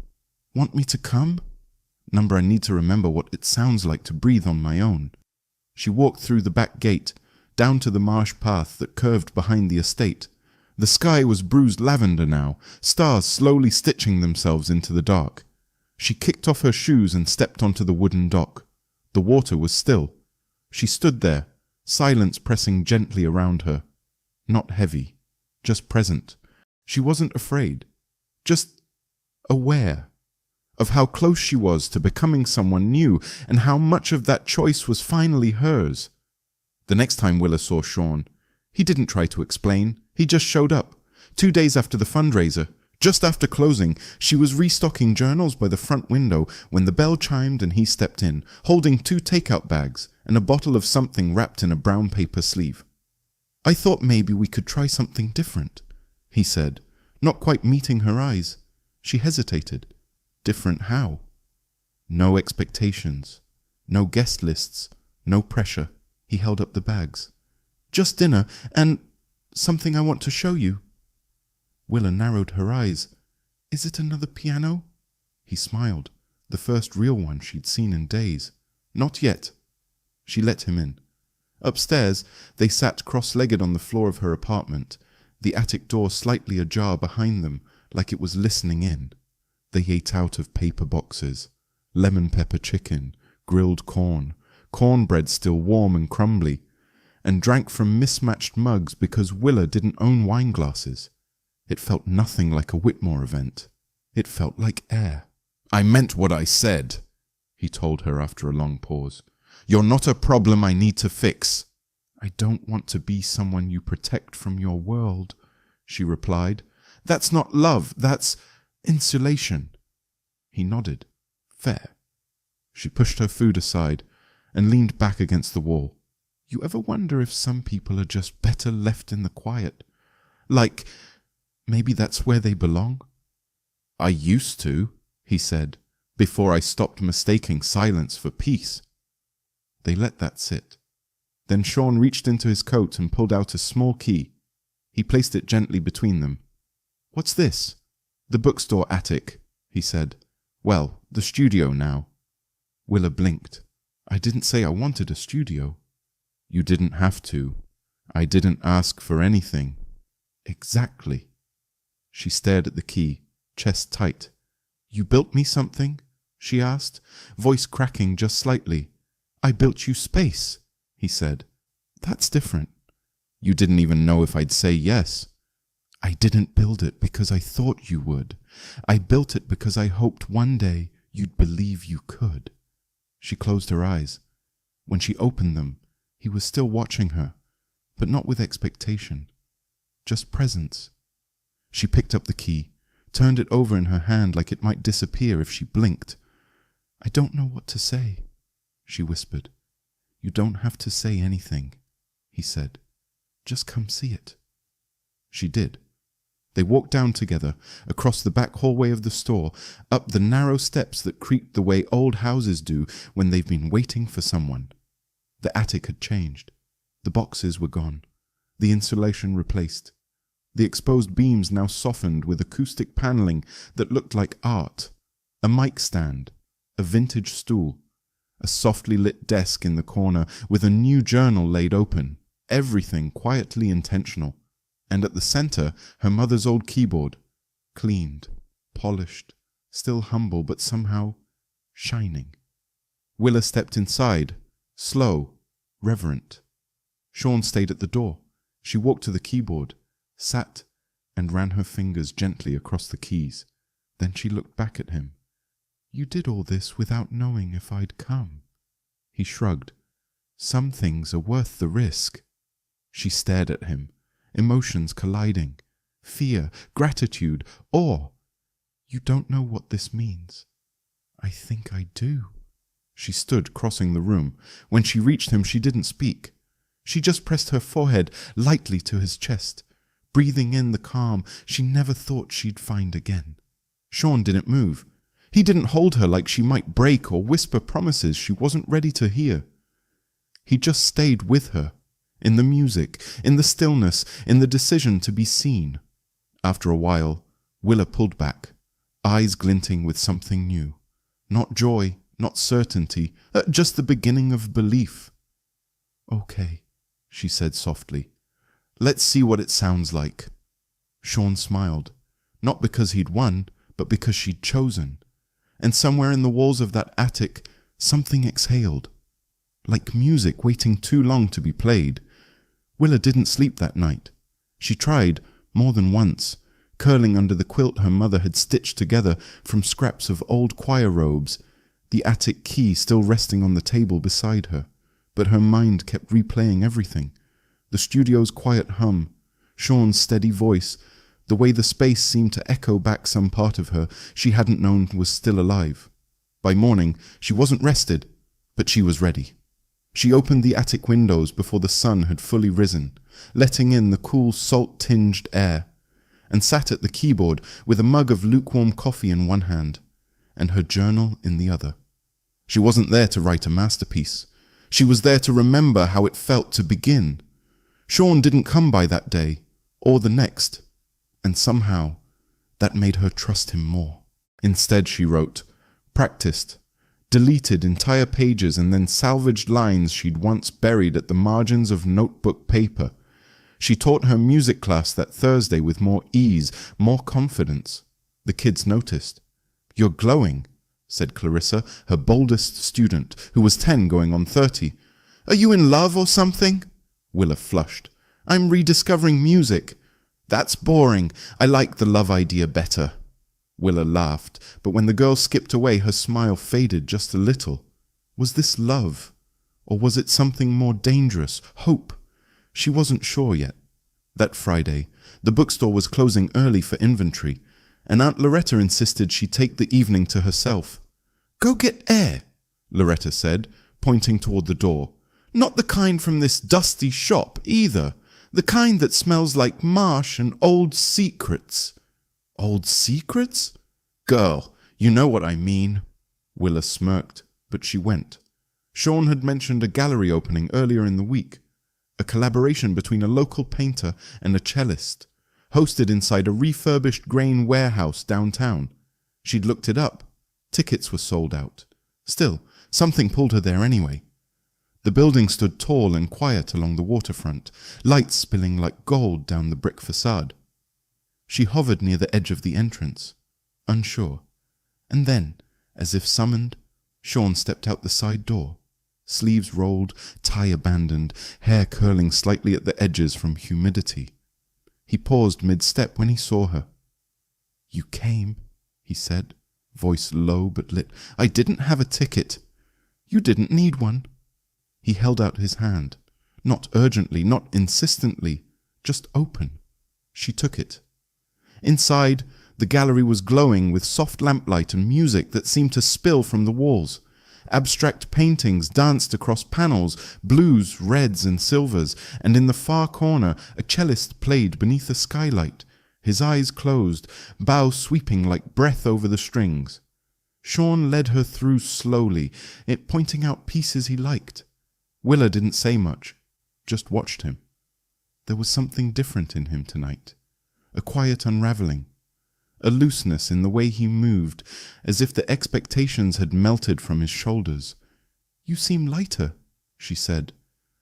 Want me to come?" Number, I need to remember what it sounds like to breathe on my own. She walked through the back gate, down to the marsh path that curved behind the estate. The sky was bruised lavender now, stars slowly stitching themselves into the dark. She kicked off her shoes and stepped onto the wooden dock. The water was still. She stood there, silence pressing gently around her. Not heavy, just present. She wasn't afraid, just aware of how close she was to becoming someone new and how much of that choice was finally hers. The next time Willa saw Sean, he didn't try to explain, he just showed up. 2 days after the fundraiser, just after closing, she was restocking journals by the front window when the bell chimed and he stepped in, holding 2 takeout bags and a bottle of something wrapped in a brown paper sleeve. "I thought maybe we could try something different," he said, not quite meeting her eyes. She hesitated. Different how? No expectations, no guest lists, no pressure. He held up the bags. "Just dinner and something I want to show you." Willa narrowed her eyes. "Is it another piano?" He smiled, the first real one she'd seen in days. "Not yet." She let him in. Upstairs, they sat cross-legged on the floor of her apartment, the attic door slightly ajar behind them, like it was listening in. They ate out of paper boxes, lemon pepper chicken, grilled corn, cornbread still warm and crumbly, and drank from mismatched mugs because Willa didn't own wine glasses. It felt nothing like a Whitmore event. It felt like air. "I meant what I said," he told her after a long pause. "You're not a problem I need to fix." "I don't want to be someone you protect from your world," she replied. "That's not love, that's insulation." He nodded. "Fair." She pushed her food aside and leaned back against the wall. "You ever wonder if some people are just better left in the quiet? Like, maybe that's where they belong?" "I used to," he said, "before I stopped mistaking silence for peace." They let that sit. Then Sean reached into his coat and pulled out a small key. He placed it gently between them. "What's this?" "The bookstore attic," he said. "Well, the studio now." Willa blinked. "I didn't say I wanted a studio." "You didn't have to. I didn't ask for anything." "Exactly." She stared at the key, chest tight. "You built me something?" she asked, voice cracking just slightly. "I built you space," he said. "That's different." "You didn't even know if I'd say yes." "I didn't build it because I thought you would. I built it because I hoped one day you'd believe you could." She closed her eyes. When she opened them, he was still watching her, but not with expectation, just presence. She picked up the key, turned it over in her hand like it might disappear if she blinked. "I don't know what to say," she whispered. "You don't have to say anything," he said. "Just come see it." She did. They walked down together, across the back hallway of the store, up the narrow steps that creaked the way old houses do when they've been waiting for someone. The attic had changed. The boxes were gone, the insulation replaced. The exposed beams now softened with acoustic paneling that looked like art. A mic stand, a vintage stool, a softly lit desk in the corner with a new journal laid open, everything quietly intentional. And at the center, her mother's old keyboard, cleaned, polished, still humble but somehow shining. Willa stepped inside, slow, reverent. Sean stayed at the door. She walked to the keyboard, sat, and ran her fingers gently across the keys. Then she looked back at him. "You did all this without knowing if I'd come." He shrugged. "Some things are worth the risk." She stared at him, emotions colliding. Fear, gratitude, awe. "You don't know what this means." I think I do. She stood crossing the room. When she reached him, she didn't speak. She just pressed her forehead lightly to his chest, breathing in the calm she never thought she'd find again. Sean didn't move. He didn't hold her like she might break or whisper promises she wasn't ready to hear. He just stayed with her, in the music, in the stillness, in the decision to be seen. After a while, Willa pulled back, eyes glinting with something new. Not joy, not certainty, just the beginning of belief. Okay, she said softly. Let's see what it sounds like. Sean smiled, not because he'd won, but because she'd chosen. And somewhere in the walls of that attic, something exhaled, like music waiting too long to be played. Willa didn't sleep that night. She tried, more than once, curling under the quilt her mother had stitched together from scraps of old choir robes, the attic key still resting on the table beside her. But her mind kept replaying everything. The studio's quiet hum, Sean's steady voice, the way the space seemed to echo back some part of her she hadn't known was still alive. By morning, she wasn't rested, but she was ready. She opened the attic windows before the sun had fully risen, letting in the cool salt-tinged air, and sat at the keyboard with a mug of lukewarm coffee in one hand, and her journal in the other. She wasn't there to write a masterpiece. She was there to remember how it felt to begin. Sean didn't come by that day, or the next, and somehow that made her trust him more. Instead, she wrote, practiced, deleted entire pages and then salvaged lines she'd once buried at the margins of notebook paper. She taught her music class that Thursday with more ease, more confidence. The kids noticed. You're glowing, said Clarissa, her boldest student, who was 10 going on 30. Are you in love or something? Willa flushed. I'm rediscovering music. That's boring. I like the love idea better. Willa laughed, but when the girl skipped away, her smile faded just a little. Was this love? Or was it something more dangerous? Hope? She wasn't sure yet. That Friday, the bookstore was closing early for inventory, and Aunt Loretta insisted she take the evening to herself. Go get air, Loretta said, pointing toward the door. Not the kind from this dusty shop, either. The kind that smells like marsh and old secrets. Old secrets? Girl, you know what I mean. Willa smirked, but she went. Sean had mentioned a gallery opening earlier in the week, a collaboration between a local painter and a cellist, hosted inside a refurbished grain warehouse downtown. She'd looked it up. Tickets were sold out. Still, something pulled her there anyway. The building stood tall and quiet along the waterfront, lights spilling like gold down the brick facade. She hovered near the edge of the entrance, unsure, and then, as if summoned, Sean stepped out the side door, sleeves rolled, tie abandoned, hair curling slightly at the edges from humidity. He paused mid-step when he saw her. You came, he said, voice low but lit. I didn't have a ticket. You didn't need one. He held out his hand, not urgently, not insistently, just open. She took it. Inside, the gallery was glowing with soft lamplight and music that seemed to spill from the walls. Abstract paintings danced across panels, blues, reds, and silvers, and in the far corner a cellist played beneath a skylight, his eyes closed, bow sweeping like breath over the strings. Sean led her through slowly, it pointing out pieces he liked. Willa didn't say much, just watched him. There was something different in him tonight. A quiet unraveling, a looseness in the way he moved, as if the expectations had melted from his shoulders. You seem lighter, she said,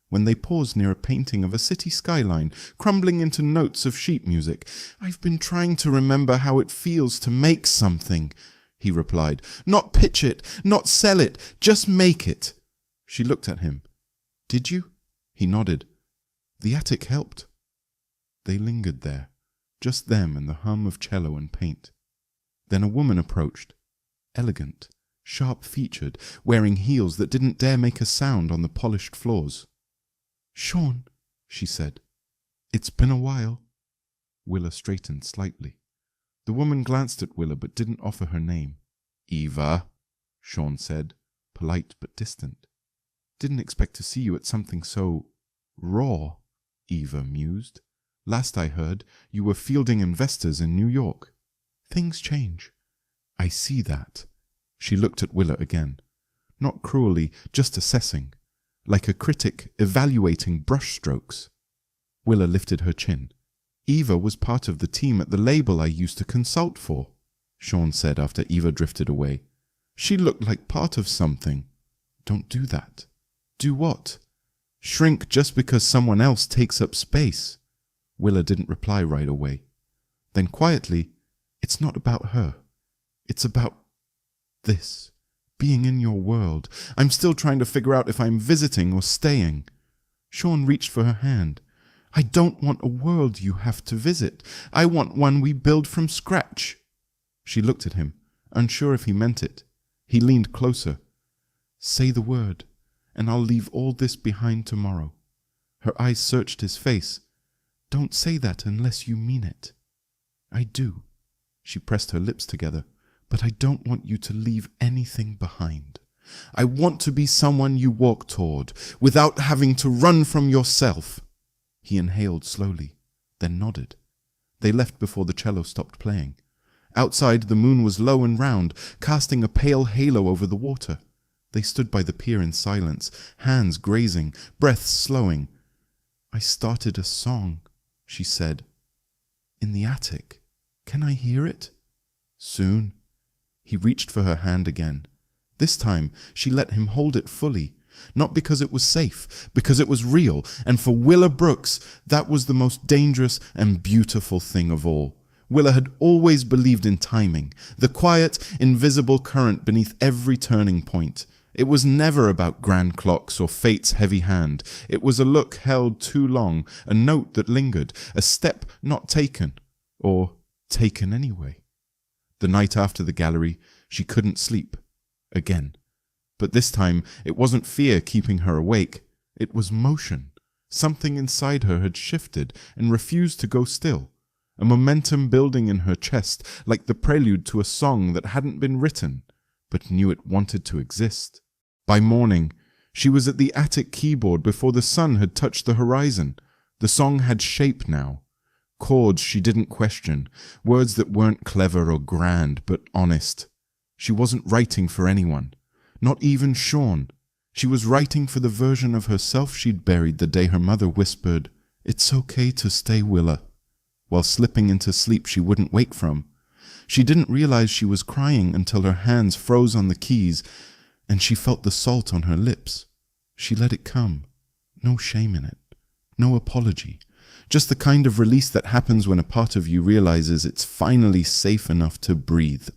when they paused near a painting of a city skyline, crumbling into notes of sheet music. I've been trying to remember how it feels to make something, he replied. Not pitch it, not sell it, just make it. She looked at him. Did you? He nodded. The attic helped. They lingered there, just them and the hum of cello and paint. Then a woman approached, elegant, sharp-featured, wearing heels that didn't dare make a sound on the polished floors. Sean, she said, it's been a while. Willa straightened slightly. The woman glanced at Willa but didn't offer her name. Eva. Sean said, polite but distant. Didn't expect to see you at something so raw, Eva mused. Last I heard, you were fielding investors in New York. Things change. I see that. She looked at Willa again. Not cruelly, just assessing. Like a critic evaluating brushstrokes. Willa lifted her chin. Eva was part of the team at the label I used to consult for, Sean said after Eva drifted away. She looked like part of something. Don't do that. Do what? Shrink just because someone else takes up space. Willa didn't reply right away. Then quietly, it's not about her. It's about this. Being in your world. I'm still trying to figure out if I'm visiting or staying. Sean reached for her hand. I don't want a world you have to visit. I want one we build from scratch. She looked at him, unsure if he meant it. He leaned closer. Say the word, and I'll leave all this behind tomorrow. Her eyes searched his face. Don't say that unless you mean it. I do. She pressed her lips together. But I don't want you to leave anything behind. I want to be someone you walk toward, without having to run from yourself. He inhaled slowly, then nodded. They left before the cello stopped playing. Outside, the moon was low and round, casting a pale halo over the water. They stood by the pier in silence, hands grazing, breaths slowing. I started a song, she said. In the attic. Can I hear it? Soon. He reached for her hand again. This time, she let him hold it fully. Not because it was safe, because it was real. And for Willa Brooks, that was the most dangerous and beautiful thing of all. Willa had always believed in timing, the quiet, invisible current beneath every turning point. It was never about grand clocks or fate's heavy hand. It was a look held too long, a note that lingered, a step not taken, or taken anyway. The night after the gallery, she couldn't sleep. Again. But this time, it wasn't fear keeping her awake. It was motion. Something inside her had shifted and refused to go still. A momentum building in her chest, like the prelude to a song that hadn't been written, but knew it wanted to exist. By morning, she was at the attic keyboard before the sun had touched the horizon. The song had shape now. Chords she didn't question, words that weren't clever or grand, but honest. She wasn't writing for anyone, not even Sean. She was writing for the version of herself she'd buried the day her mother whispered, "It's okay to stay, Willa," while slipping into sleep she wouldn't wake from. She didn't realize she was crying until her hands froze on the keys, and she felt the salt on her lips. She let it come. No shame in it. No apology. Just the kind of release that happens when a part of you realizes it's finally safe enough to breathe.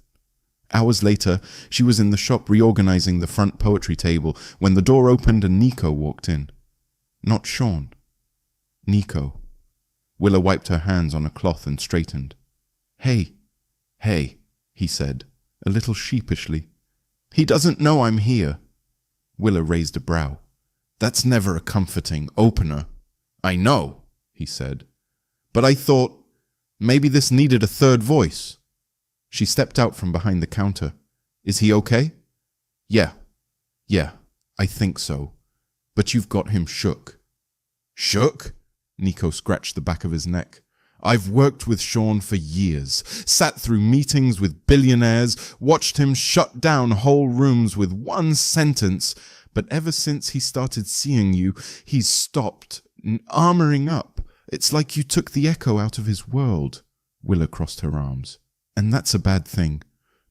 Hours later, she was in the shop reorganizing the front poetry table when the door opened and Nico walked in. Not Sean. Nico. Willa wiped her hands on a cloth and straightened. Hey, he said, a little sheepishly. He doesn't know I'm here. Willa raised a brow. That's never a comforting opener. I know, he said. But I thought maybe this needed a third voice. She stepped out from behind the counter. Is he okay? Yeah, I think so. But you've got him shook. Shook? Nico scratched the back of his neck. I've worked with Sean for years, sat through meetings with billionaires, watched him shut down whole rooms with one sentence, but ever since he started seeing you, he's stopped, armoring up. It's like you took the echo out of his world. Willa crossed her arms. And that's a bad thing.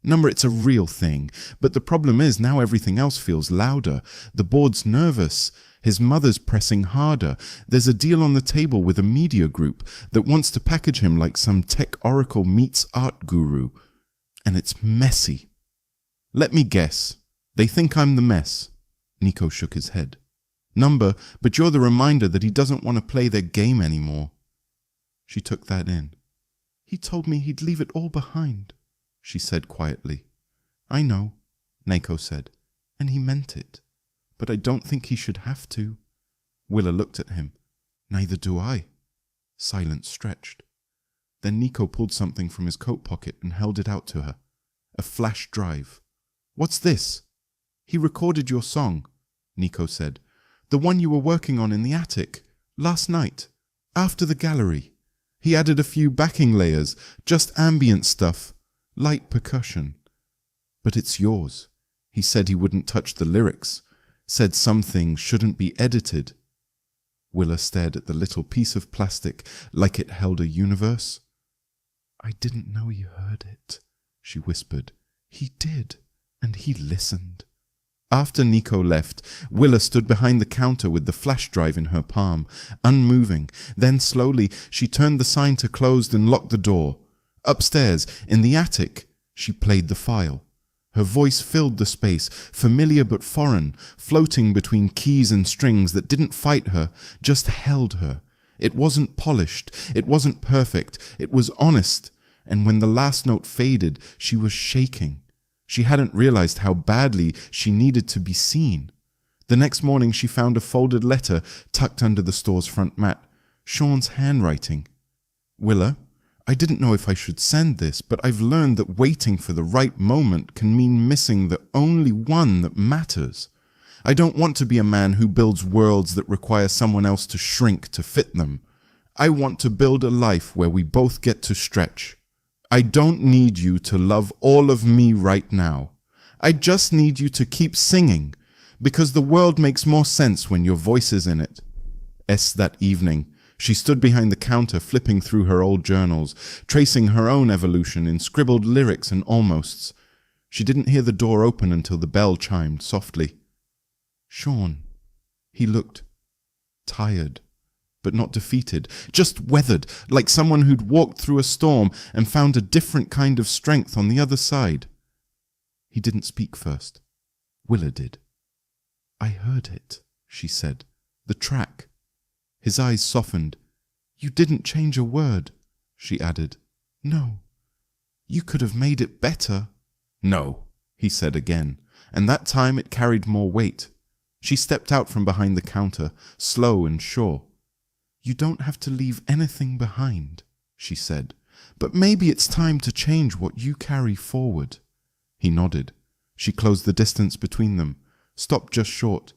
Number, it's a real thing. But the problem is now everything else feels louder. The board's nervous. His mother's pressing harder. There's a deal on the table with a media group that wants to package him like some tech oracle meets art guru. And it's messy. Let me guess. They think I'm the mess. Nico shook his head. Number, but you're the reminder that he doesn't want to play their game anymore. She took that in. He told me he'd leave it all behind, she said quietly. I know, Nico said, and he meant it. But I don't think he should have to. Willa looked at him. Neither do I. Silence stretched. Then Nico pulled something from his coat pocket and held it out to her. A flash drive. What's this?" "He recorded your song," Nico said. "The one you were working on in the attic, last night, after the gallery. He added a few backing layers, just ambient stuff, light percussion. But it's yours. He said he wouldn't touch the lyrics, said some things shouldn't be edited." Willa stared at the little piece of plastic like it held a universe. "I didn't know he heard it," she whispered. "He did, and he listened." After Nico left, Willa stood behind the counter with the flash drive in her palm, unmoving. Then slowly she turned the sign to closed and locked the door. Upstairs, in the attic, she played the file. Her voice filled the space, familiar but foreign, floating between keys and strings that didn't fight her, just held her. It wasn't polished, it wasn't perfect, it was honest, and when the last note faded, she was shaking. She hadn't realized how badly she needed to be seen. The next morning she found a folded letter tucked under the store's front mat. Sean's handwriting. "Willa, I didn't know if I should send this, but I've learned that waiting for the right moment can mean missing the only one that matters. I don't want to be a man who builds worlds that require someone else to shrink to fit them. I want to build a life where we both get to stretch. I don't need you to love all of me right now. I just need you to keep singing, because the world makes more sense when your voice is in it." That evening, she stood behind the counter flipping through her old journals, tracing her own evolution in scribbled lyrics and almosts. She didn't hear the door open until the bell chimed softly. "Sean." He looked tired, but not defeated, just weathered, like someone who'd walked through a storm and found a different kind of strength on the other side. He didn't speak first. Willa did. "I heard it," she said. "The track." His eyes softened. "You didn't change a word," she added. "No. You could have made it better." "No," he said again, and that time it carried more weight. She stepped out from behind the counter, slow and sure. "You don't have to leave anything behind," she said, "but maybe it's time to change what you carry forward." He nodded. She closed the distance between them, stopped just short.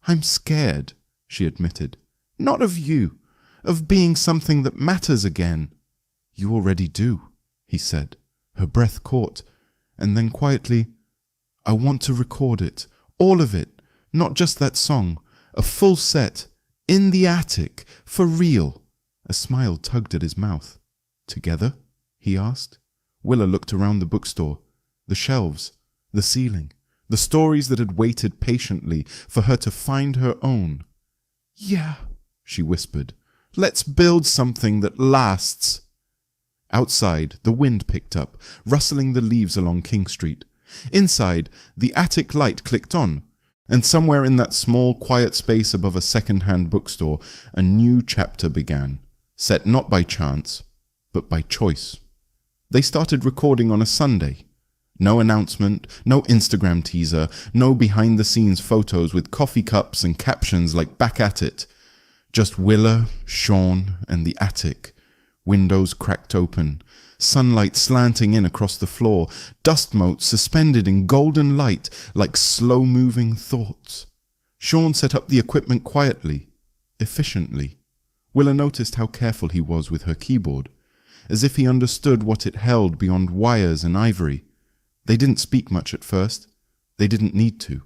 "I'm scared," she admitted. "Not of you, of being something that matters again." "You already do," he said. Her breath caught, and then quietly, "I want to record it, all of it, not just that song, a full set. In the attic, for real." A smile tugged at his mouth. "Together?" he asked. Willa looked around the bookstore, the shelves, the ceiling, the stories that had waited patiently for her to find her own. "Yeah," she whispered. "Let's build something that lasts." Outside, the wind picked up, rustling the leaves along King Street. Inside, the attic light clicked on, and somewhere in that small, quiet space above a second-hand bookstore, a new chapter began, set not by chance, but by choice. They started recording on a Sunday. No announcement, no Instagram teaser, no behind-the-scenes photos with coffee cups and captions like "Back at It." Just Willa, Sean, and the attic. Windows cracked open, sunlight slanting in across the floor, dust motes suspended in golden light like slow-moving thoughts. Sean set up the equipment quietly, efficiently. Willa noticed how careful he was with her keyboard, as if he understood what it held beyond wires and ivory. They didn't speak much at first. They didn't need to.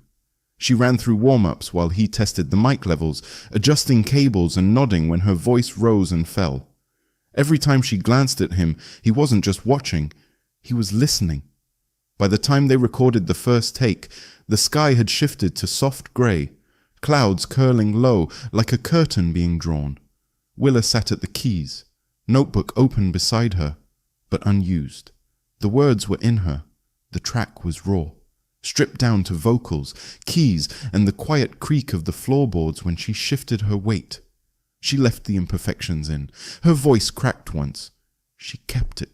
She ran through warm-ups while he tested the mic levels, adjusting cables and nodding when her voice rose and fell. Every time she glanced at him, he wasn't just watching, he was listening. By the time they recorded the first take, the sky had shifted to soft grey, clouds curling low like a curtain being drawn. Willa sat at the keys, notebook open beside her, but unused. The words were in her. The track was raw, stripped down to vocals, keys, and the quiet creak of the floorboards when she shifted her weight. She left the imperfections in. Her voice cracked once. She kept it.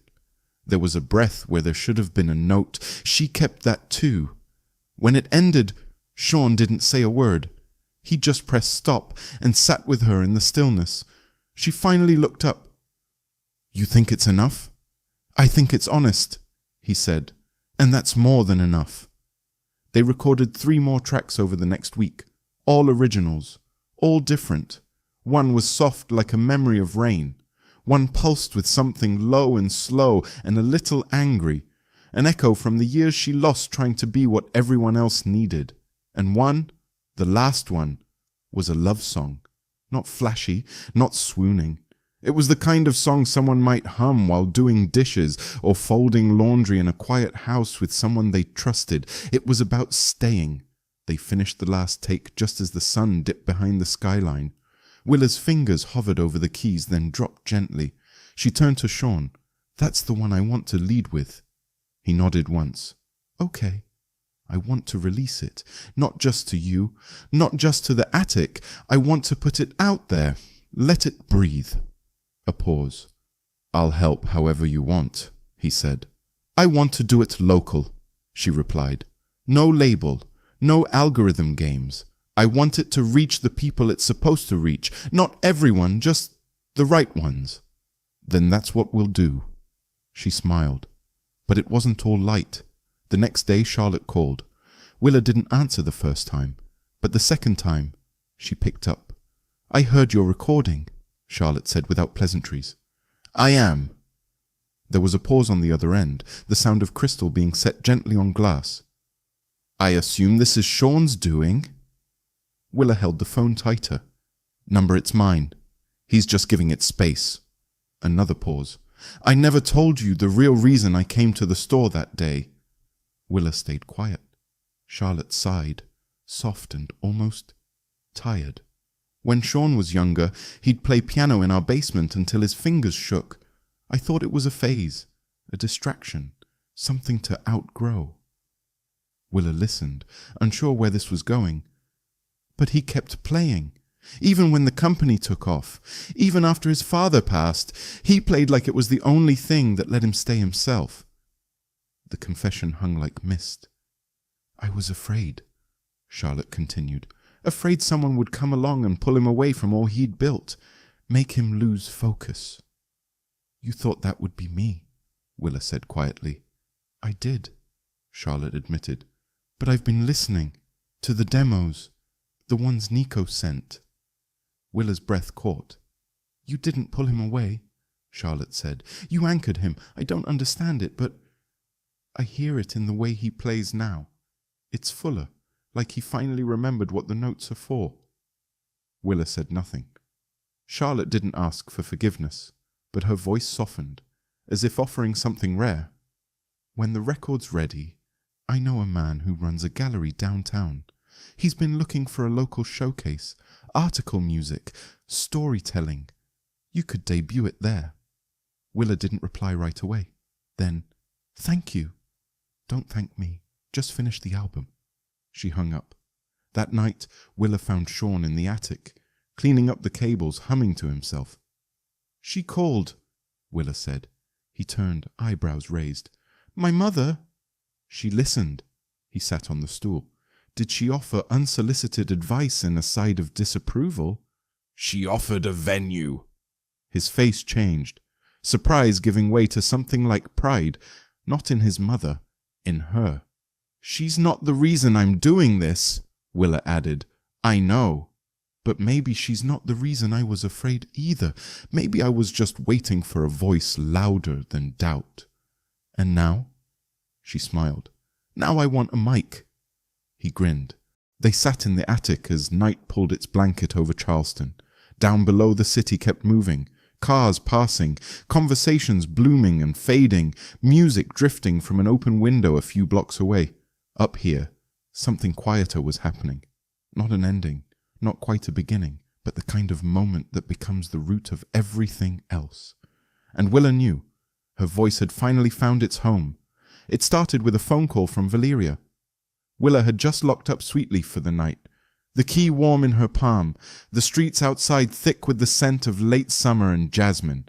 There was a breath where there should have been a note. She kept that too. When it ended, Sean didn't say a word. He just pressed stop and sat with her in the stillness. She finally looked up. "You think it's enough?" "I think it's honest," he said, "and that's more than enough." They recorded 3 more tracks over the next week, all originals, all different. One was soft like a memory of rain. One pulsed with something low and slow and a little angry, an echo from the years she lost trying to be what everyone else needed. And one, the last one, was a love song. Not flashy, not swooning. It was the kind of song someone might hum while doing dishes or folding laundry in a quiet house with someone they trusted. It was about staying. They finished the last take just as the sun dipped behind the skyline. Willa's fingers hovered over the keys, then dropped gently. She turned to Sean. "That's the one I want to lead with." He nodded once. "Okay. I want to release it. Not just to you. Not just to the attic. I want to put it out there. Let it breathe." A pause. "I'll help however you want," he said. "I want to do it local," she replied. "No label. No algorithm games. I want it to reach the people it's supposed to reach. Not everyone, just the right ones." "Then that's what we'll do." She smiled. But it wasn't all light. The next day Charlotte called. Willa didn't answer the first time, but the second time she picked up. "I heard your recording," Charlotte said without pleasantries. "I am." There was a pause on the other end, the sound of crystal being set gently on glass. "I assume this is Sean's doing?" Willa held the phone tighter. "Number, it's mine. He's just giving it space." Another pause. "I never told you the real reason I came to the store that day." Willa stayed quiet. Charlotte sighed, soft and almost tired. "When Sean was younger, he'd play piano in our basement until his fingers shook. I thought it was a phase, a distraction, something to outgrow." Willa listened, unsure where this was going. "But he kept playing. Even when the company took off, even after his father passed, he played like it was the only thing that let him stay himself." The confession hung like mist. "I was afraid," Charlotte continued. "Afraid someone would come along and pull him away from all he'd built, make him lose focus." "You thought that would be me," Willa said quietly. "I did," Charlotte admitted. "But I've been listening to the demos, the ones Nico sent." Willa's breath caught. "You didn't pull him away," Charlotte said. "You anchored him. I don't understand it, but I hear it in the way he plays now. It's fuller, like he finally remembered what the notes are for." Willa said nothing. Charlotte didn't ask for forgiveness, but her voice softened, as if offering something rare. "When the record's ready, I know a man who runs a gallery downtown. He's been looking for a local showcase, article music, storytelling. You could debut it there." Willa didn't reply right away. Then, "Thank you." "Don't thank me. Just finish the album." She hung up. That night, Willa found Sean in the attic, cleaning up the cables, humming to himself. "She called," Willa said. He turned, eyebrows raised. "My mother?" "She listened." He sat on the stool. "Did she offer unsolicited advice in a side of disapproval?" "She offered a venue." His face changed, surprise giving way to something like pride, not in his mother, in her. "She's not the reason I'm doing this," Willa added. "I know. But maybe she's not the reason I was afraid either. Maybe I was just waiting for a voice louder than doubt. And now?" She smiled. "Now I want a mic." He grinned. They sat in the attic as night pulled its blanket over Charleston. Down below, the city kept moving. Cars passing, conversations blooming and fading, music drifting from an open window a few blocks away. Up here, something quieter was happening. Not an ending, not quite a beginning, but the kind of moment that becomes the root of everything else. And Willa knew. Her voice had finally found its home. It started with a phone call from Valeria. Willa had just locked up Sweetleaf for the night, the key warm in her palm, the streets outside thick with the scent of late summer and jasmine.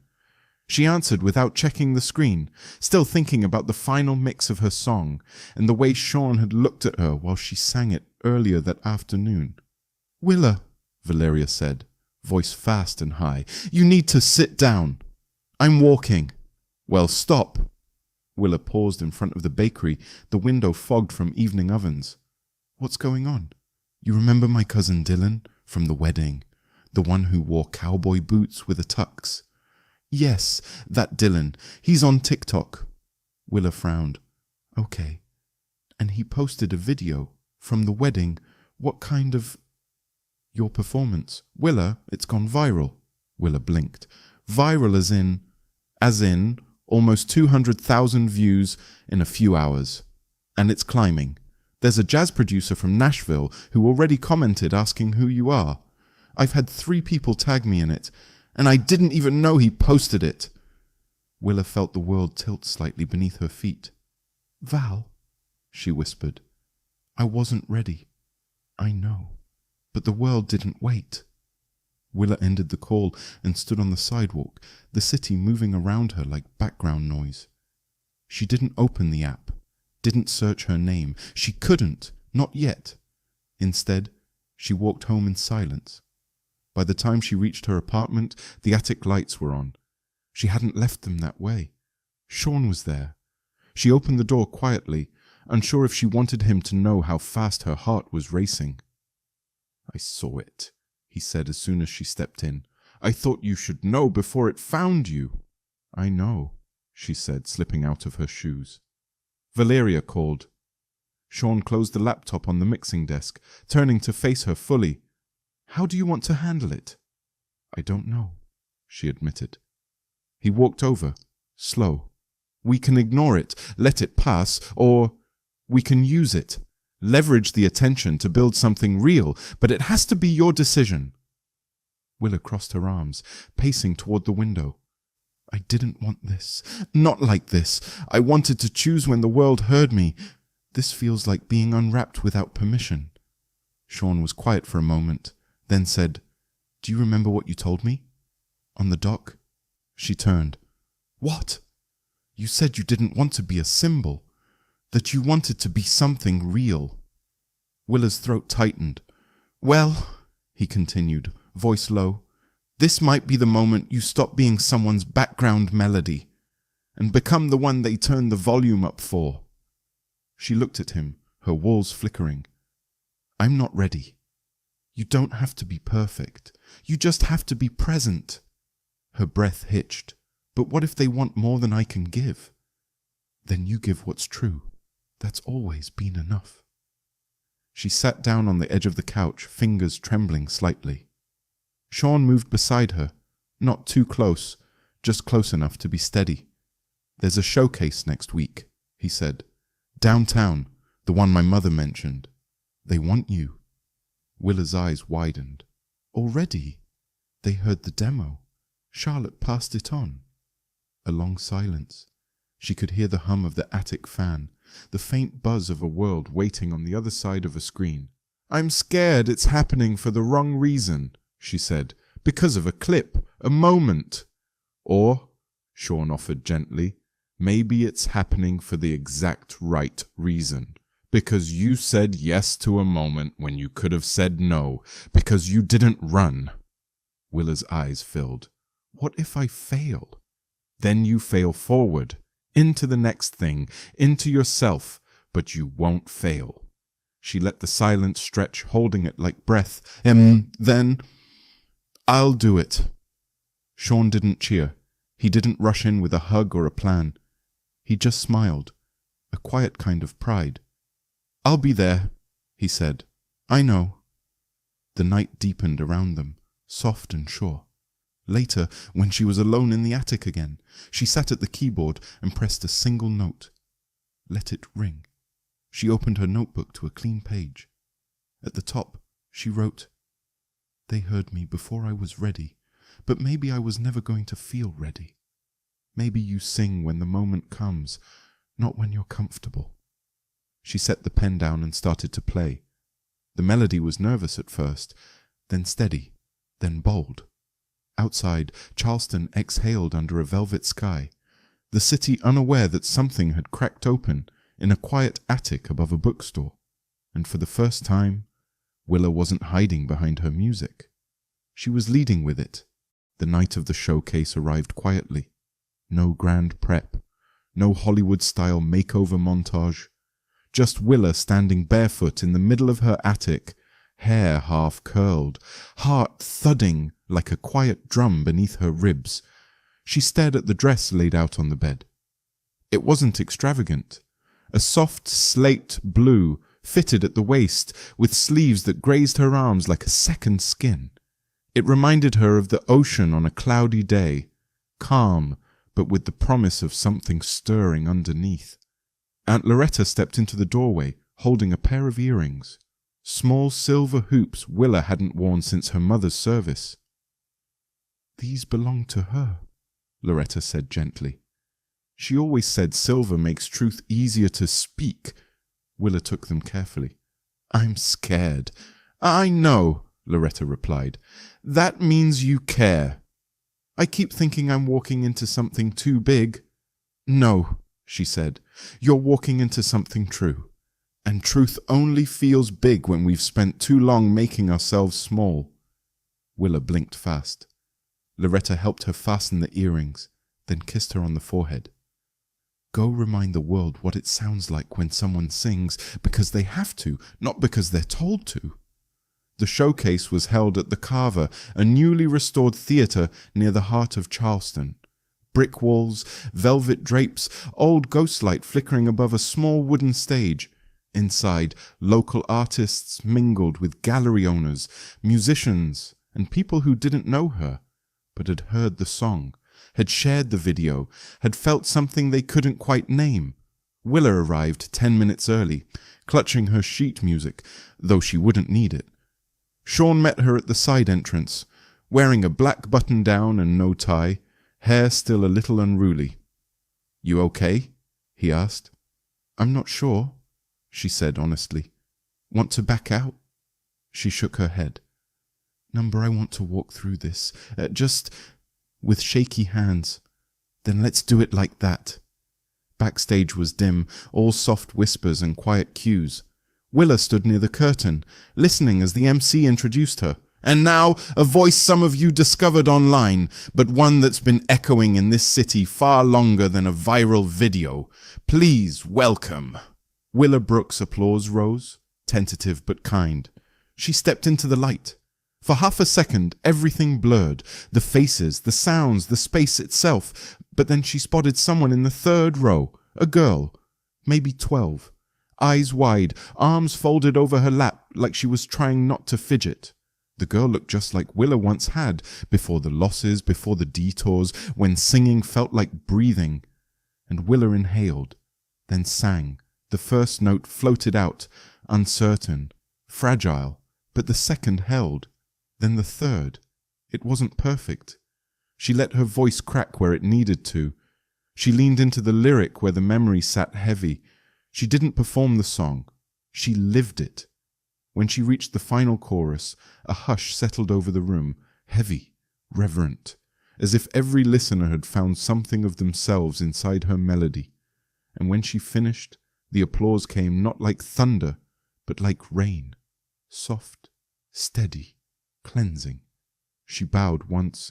She answered without checking the screen, still thinking about the final mix of her song and the way Sean had looked at her while she sang it earlier that afternoon. "Willa," Valeria said, voice fast and high, "you need to sit down." "I'm walking." "Well, stop." Willa paused in front of the bakery, the window fogged from evening ovens. What's going on? You remember my cousin Dylan from the wedding? The one who wore cowboy boots with a tux? Yes, that Dylan. He's on TikTok. Willa frowned. Okay. And he posted a video from the wedding. What kind of... Your performance. Willa, it's gone viral. Willa blinked. Viral as in almost 200,000 views in a few hours. And it's climbing. There's a jazz producer from Nashville who already commented asking who you are. I've had 3 people tag me in it, and I didn't even know he posted it. Willa felt the world tilt slightly beneath her feet. Val, she whispered, I wasn't ready. I know, but the world didn't wait. Willa ended the call and stood on the sidewalk, the city moving around her like background noise. She didn't open the app, didn't search her name. She couldn't, not yet. Instead, she walked home in silence. By the time she reached her apartment, the attic lights were on. She hadn't left them that way. Sean was there. She opened the door quietly, unsure if she wanted him to know how fast her heart was racing. I saw it, he said as soon as she stepped in. I thought you should know before it found you. I know, she said, slipping out of her shoes. Valeria called. Sean closed the laptop on the mixing desk, turning to face her fully. How do you want to handle it? I don't know, she admitted. He walked over, slow. We can ignore it, let it pass, or we can use it, leverage the attention to build something real, but it has to be your decision. Willa crossed her arms, pacing toward the window. I didn't want this. Not like this. I wanted to choose when the world heard me. This feels like being unwrapped without permission. Sean was quiet for a moment, then said, Do you remember what you told me? On the dock? She turned. What? You said you didn't want to be a symbol, that you wanted to be something real. Willa's throat tightened. Well, he continued, voice low, this might be the moment you stop being someone's background melody and become the one they turn the volume up for. She looked at him, her walls flickering. I'm not ready. You don't have to be perfect. You just have to be present. Her breath hitched. But what if they want more than I can give? Then you give what's true. That's always been enough. She sat down on the edge of the couch, fingers trembling slightly. Sean moved beside her, not too close, just close enough to be steady. There's a showcase next week, he said. Downtown, the one my mother mentioned. They want you. Willa's eyes widened. Already? They heard the demo. Charlotte passed it on. A long silence. She could hear the hum of the attic fan, the faint buzz of a world waiting on the other side of a screen. I'm scared it's happening for the wrong reason, she said, because of a clip, a moment. Or, Sean offered gently, maybe it's happening for the exact right reason. Because you said yes to a moment when you could have said no, because you didn't run. Willa's eyes filled. What if I fail? Then you fail forward, into the next thing, into yourself, but you won't fail. She let the silence stretch, holding it like breath. Then, I'll do it. Sean didn't cheer. He didn't rush in with a hug or a plan. He just smiled, a quiet kind of pride. I'll be there, he said. I know. The night deepened around them, soft and sure. Later, when she was alone in the attic again, she sat at the keyboard and pressed a single note. Let it ring. She opened her notebook to a clean page. At the top, she wrote, They heard me before I was ready, but maybe I was never going to feel ready. Maybe you sing when the moment comes, not when you're comfortable. She set the pen down and started to play. The melody was nervous at first, then steady, then bold. Outside, Charleston exhaled under a velvet sky, the city unaware that something had cracked open in a quiet attic above a bookstore, and for the first time, Willa wasn't hiding behind her music. She was leading with it. The night of the showcase arrived quietly. No grand prep, no Hollywood-style makeover montage, just Willa standing barefoot in the middle of her attic, hair half curled, heart thudding like a quiet drum beneath her ribs. She stared at the dress laid out on the bed. It wasn't extravagant. A soft slate blue, fitted at the waist, with sleeves that grazed her arms like a second skin. It reminded her of the ocean on a cloudy day, calm, but with the promise of something stirring underneath. Aunt Loretta stepped into the doorway, holding a pair of earrings, small silver hoops Willa hadn't worn since her mother's service. "These belong to her," Loretta said gently. She always said silver makes truth easier to speak. Willa took them carefully. "I'm scared." "I know," Loretta replied. "That means you care." "I keep thinking I'm walking into something too big." "No," she said. "You're walking into something true. And truth only feels big when we've spent too long making ourselves small." Willa blinked fast. Loretta helped her fasten the earrings, then kissed her on the forehead. "Go remind the world what it sounds like when someone sings because they have to, not because they're told to." The showcase was held at the Carver, a newly restored theatre near the heart of Charleston. Brick walls, velvet drapes, old ghostlight flickering above a small wooden stage. Inside, local artists mingled with gallery owners, musicians, and people who didn't know her, but had heard the song, had shared the video, had felt something they couldn't quite name. Willa arrived 10 minutes early, clutching her sheet music, though she wouldn't need it. Sean met her at the side entrance, wearing a black button-down and no tie, hair still a little unruly. "You okay?" he asked. "I'm not sure," she said honestly. "Want to back out?" She shook her head. "Number, I want to walk through this, just with shaky hands. Then let's do it like that." Backstage was dim, all soft whispers and quiet cues. Willa stood near the curtain, listening as the MC introduced her. "And now, a voice some of you discovered online, but one that's been echoing in this city far longer than a viral video. Please welcome." Willa Brooks' applause rose, tentative but kind. She stepped into the light. For half a second, everything blurred, the faces, the sounds, the space itself, but then she spotted someone in the third row, a girl, maybe 12, eyes wide, arms folded over her lap like she was trying not to fidget. The girl looked just like Willa once had, before the losses, before the detours, when singing felt like breathing. And Willa inhaled, then sang. The first note floated out, uncertain, fragile, but the second held. Then the third. It wasn't perfect. She let her voice crack where it needed to. She leaned into the lyric where the memory sat heavy. She didn't perform the song. She lived it. When she reached the final chorus, a hush settled over the room, heavy, reverent, as if every listener had found something of themselves inside her melody. And when she finished, the applause came not like thunder, but like rain, soft, steady, cleansing. She bowed once,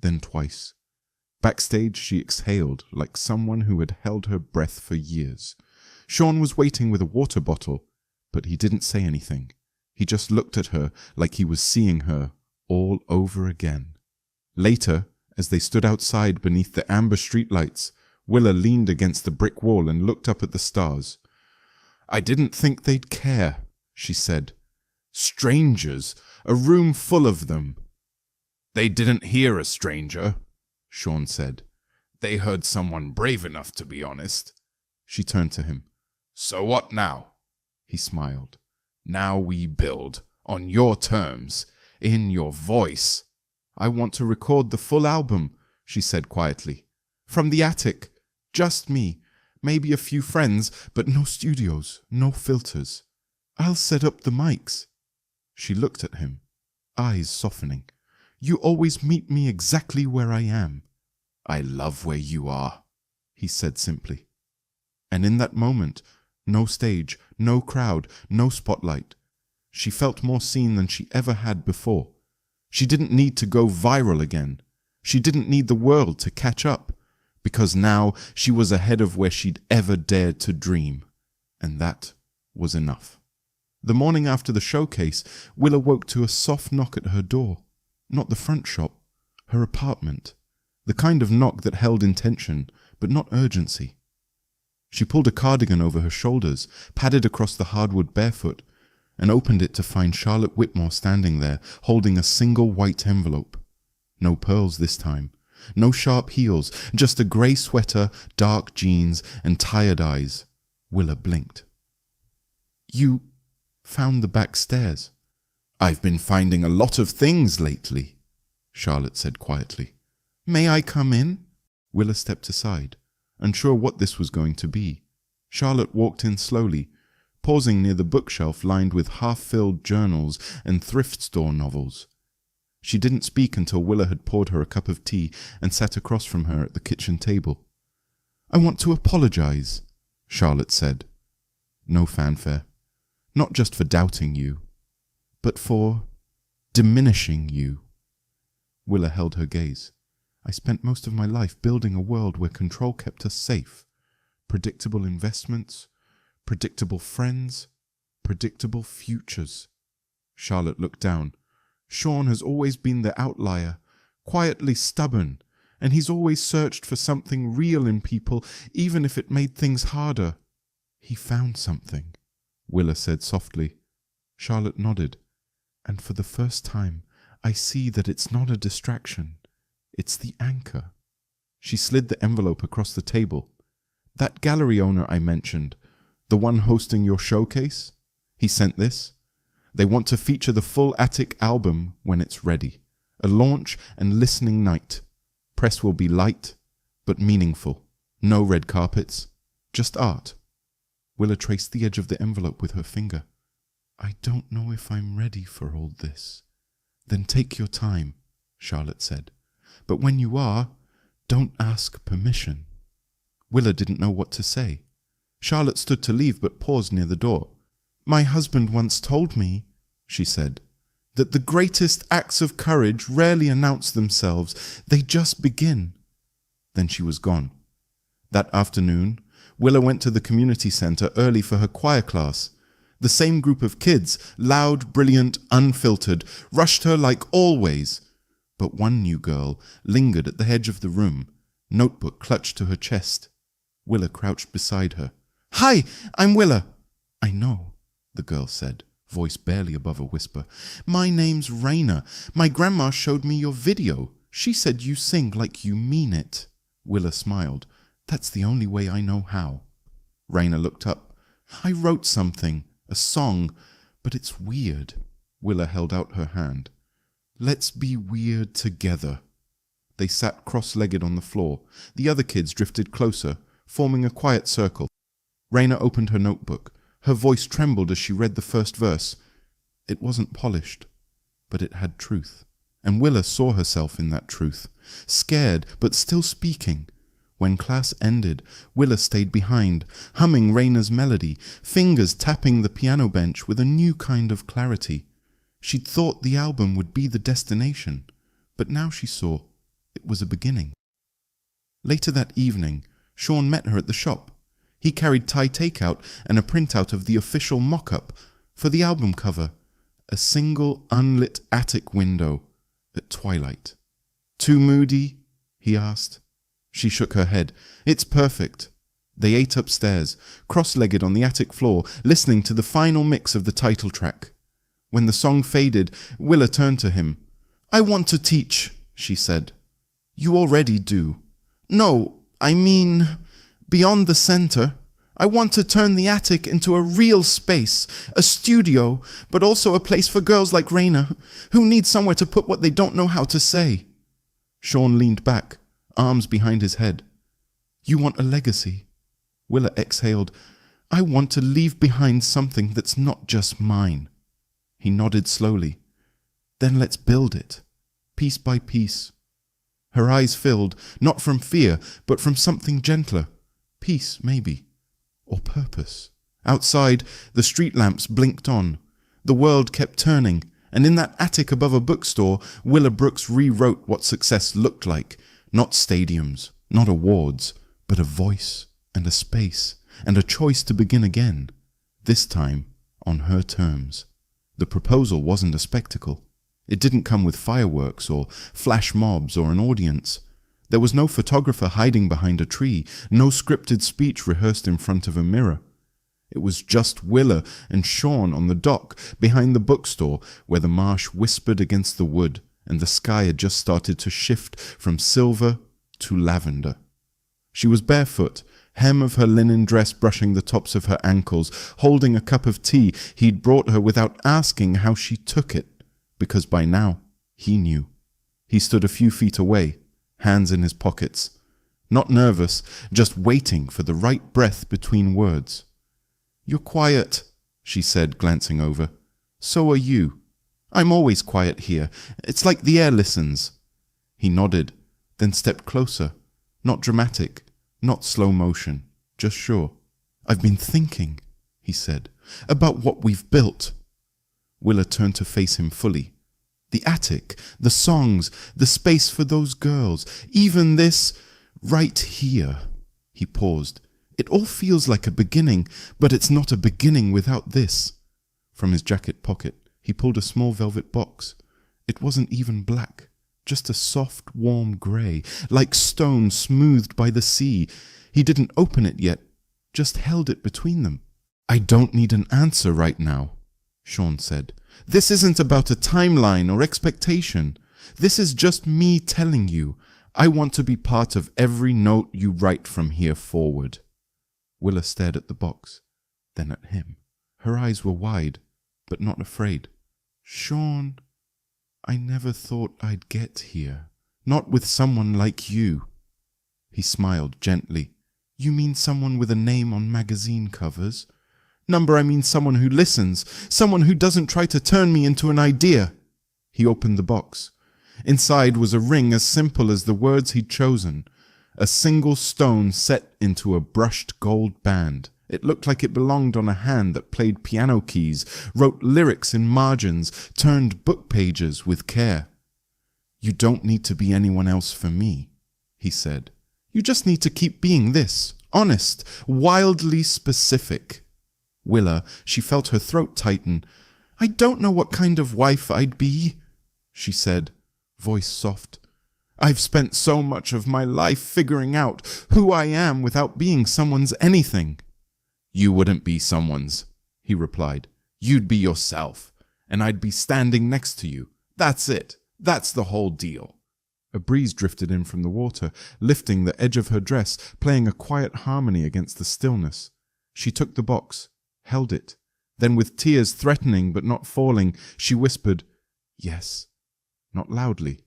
then twice. Backstage, she exhaled like someone who had held her breath for years. Sean was waiting with a water bottle, but he didn't say anything. He just looked at her like he was seeing her all over again. Later, as they stood outside beneath the amber streetlights, Willa leaned against the brick wall and looked up at the stars. "I didn't think they'd care," she said. "Strangers, a room full of them." "They didn't hear a stranger," Sean said. "They heard someone brave enough to be honest." She turned to him. "So what now?" He smiled. "Now we build, on your terms, in your voice." "I want to record the full album," she said quietly. "From the attic. Just me. Maybe a few friends, but no studios, no filters. I'll set up the mics." She looked at him, eyes softening. "You always meet me exactly where I am." "I love where you are," he said simply. And in that moment, no stage, no crowd, no spotlight. She felt more seen than she ever had before. She didn't need to go viral again. She didn't need the world to catch up, because now she was ahead of where she'd ever dared to dream. And that was enough. The morning after the showcase, Willa woke to a soft knock at her door. Not the front shop, her apartment. The kind of knock that held intention, but not urgency. She pulled a cardigan over her shoulders, padded across the hardwood barefoot, and opened it to find Charlotte Whitmore standing there, holding a single white envelope. No pearls this time. No sharp heels, just a grey sweater, dark jeans, and tired eyes. Willa blinked. "You found the back stairs." "I've been finding a lot of things lately," Charlotte said quietly. "May I come in?" Willa stepped aside, unsure what this was going to be. Charlotte walked in slowly, pausing near the bookshelf lined with half-filled journals and thrift store novels. She didn't speak until Willa had poured her a cup of tea and sat across from her at the kitchen table. "I want to apologize," Charlotte said. No fanfare. Not just for doubting you, but for diminishing you. Willa held her gaze. "I spent most of my life building a world where control kept us safe. Predictable investments, predictable friends, predictable futures." Charlotte looked down. "Sean has always been the outlier, quietly stubborn, and he's always searched for something real in people, even if it made things harder." "He found something," Willa said softly. Charlotte nodded. "And for the first time, I see that it's not a distraction. It's the anchor." She slid the envelope across the table. "That gallery owner I mentioned, the one hosting your showcase, he sent this. They want to feature the full Attic album when it's ready. A launch and listening night. Press will be light, but meaningful. No red carpets, just art." Willa traced the edge of the envelope with her finger. "I don't know if I'm ready for all this." "Then take your time," Charlotte said. "But when you are, don't ask permission." Willa didn't know what to say. Charlotte stood to leave but paused near the door. "My husband once told me," she said, "that the greatest acts of courage rarely announce themselves. They just begin." Then she was gone. That afternoon, Willa went to the community center early for her choir class. The same group of kids, loud, brilliant, unfiltered, rushed her like always. But one new girl lingered at the edge of the room, notebook clutched to her chest. Willa crouched beside her. "Hi, I'm Willa." "I know," the girl said, voice barely above a whisper. "My name's Raina. My grandma showed me your video. She said you sing like you mean it." Willa smiled. "That's the only way I know how." Raina looked up. "I wrote something, a song, but it's weird." Willa held out her hand. "Let's be weird together." They sat cross-legged on the floor. The other kids drifted closer, forming a quiet circle. Raina opened her notebook. Her voice trembled as she read the first verse. It wasn't polished, but it had truth. And Willa saw herself in that truth, scared but still speaking. When class ended, Willa stayed behind, humming Raina's melody, fingers tapping the piano bench with a new kind of clarity. She'd thought the album would be the destination, but now she saw it was a beginning. Later that evening, Sean met her at the shop. He carried Thai takeout and a printout of the official mock-up for the album cover, a single unlit attic window at twilight. "Too moody?" he asked. She shook her head. "It's perfect." They ate upstairs, cross-legged on the attic floor, listening to the final mix of the title track. When the song faded, Willa turned to him. "I want to teach," she said. "You already do." "No, I mean, beyond the center. I want to turn the attic into a real space, a studio, but also a place for girls like Raina, who need somewhere to put what they don't know how to say." Sean leaned back, arms behind his head. "You want a legacy?" Willa exhaled. "I want to leave behind something that's not just mine." He nodded slowly. "Then let's build it, piece by piece." Her eyes filled, not from fear, but from something gentler. Peace, maybe. Or purpose. Outside, the street lamps blinked on. The world kept turning, and in that attic above a bookstore, Willa Brooks rewrote what success looked like. Not stadiums, not awards, but a voice and a space and a choice to begin again. This time, on her terms. The proposal wasn't a spectacle. It didn't come with fireworks or flash mobs or an audience. There was no photographer hiding behind a tree, no scripted speech rehearsed in front of a mirror. It was just Willa and Sean on the dock behind the bookstore where the marsh whispered against the wood and the sky had just started to shift from silver to lavender. She was barefoot, hem of her linen dress brushing the tops of her ankles, holding a cup of tea he'd brought her without asking how she took it, because by now he knew. He stood a few feet away, hands in his pockets, not nervous, just waiting for the right breath between words. "You're quiet," she said, glancing over. "So are you. I'm always quiet here. It's like the air listens." He nodded, then stepped closer. Not dramatic, not slow motion, just sure. "I've been thinking," he said, "about what we've built." Willa turned to face him fully. "The attic, the songs, the space for those girls, even this right here." He paused. "It all feels like a beginning, but it's not a beginning without this." From his jacket pocket, he pulled a small velvet box. It wasn't even black, just a soft, warm grey, like stone smoothed by the sea. He didn't open it yet, just held it between them. "I don't need an answer right now," Sean said. "This isn't about a timeline or expectation. This is just me telling you, I want to be part of every note you write from here forward." Willa stared at the box, then at him. Her eyes were wide, but not afraid. "Sean, I never thought I'd get here. Not with someone like you." He smiled gently. "You mean someone with a name on magazine covers? Number, I mean someone who listens, someone who doesn't try to turn me into an idea." He opened the box. Inside was a ring as simple as the words he'd chosen. A single stone set into a brushed gold band. It looked like it belonged on a hand that played piano keys, wrote lyrics in margins, turned book pages with care. "You don't need to be anyone else for me," he said. "You just need to keep being this, honest, wildly specific." Willa, she felt her throat tighten. "I don't know what kind of wife I'd be," she said, voice soft. "I've spent so much of my life figuring out who I am without being someone's anything." "You wouldn't be someone's," he replied. "You'd be yourself, and I'd be standing next to you. That's it. That's the whole deal." A breeze drifted in from the water, lifting the edge of her dress, playing a quiet harmony against the stillness. She took the box, held it. Then with tears threatening but not falling, she whispered, "Yes." Not loudly,